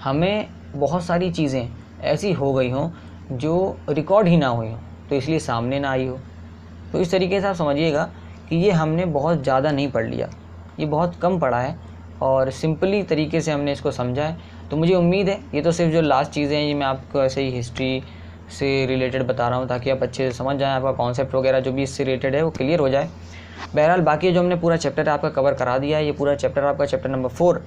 हमें बहुत सारी चीज़ें ऐसी हो गई हों जो रिकॉर्ड ही ना हुई हों, तो इसलिए सामने ना आई हो। तो इस तरीके से आप समझिएगा कि ये हमने बहुत ज़्यादा नहीं पढ़ लिया, ये बहुत कम पढ़ा है और सिंपली तरीके से हमने इसको समझा है। तो मुझे उम्मीद है, ये तो सिर्फ जो लास्ट चीज़ें हैं ये मैं आपको ऐसे ही हिस्ट्री से रिलेटेड बता रहा हूँ ताकि आप अच्छे से समझ जाएँ, आपका कॉन्सेप्ट वगैरह जो भी इससे रिलेटेड है वो क्लियर हो जाए। बहरहाल बाकी जो हमने पूरा चैप्टर आपका कवर करा दिया है, ये पूरा चैप्टर आपका चैप्टर नंबर 4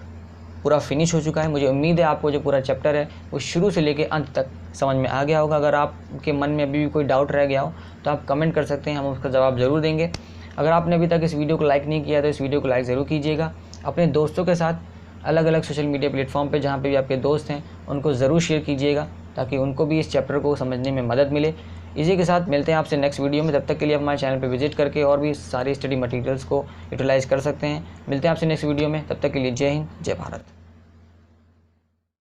पूरा फिनिश हो चुका है। मुझे उम्मीद है आपको जो पूरा चैप्टर है वो शुरू से लेकर अंत तक समझ में आ गया होगा। अगर आपके मन में अभी भी कोई डाउट रह गया हो तो आप कमेंट कर सकते हैं, हम उसका जवाब ज़रूर देंगे। अगर आपने अभी तक इस वीडियो को लाइक नहीं किया तो इस वीडियो को लाइक ज़रूर कीजिएगा। अपने दोस्तों के साथ अलग अलग सोशल मीडिया प्लेटफॉर्म पे जहाँ पे भी आपके दोस्त हैं उनको ज़रूर शेयर कीजिएगा ताकि उनको भी इस चैप्टर को समझने में मदद मिले। इसी के साथ मिलते हैं आपसे नेक्स्ट वीडियो में। तब तक के लिए आप हमारे चैनल पर विजिट करके और भी सारी स्टडी मटेरियल्स को यूटिलाइज़ कर सकते हैं। मिलते हैं आपसे नेक्स्ट वीडियो में, तब तक के लिए जय हिंद, जय भारत।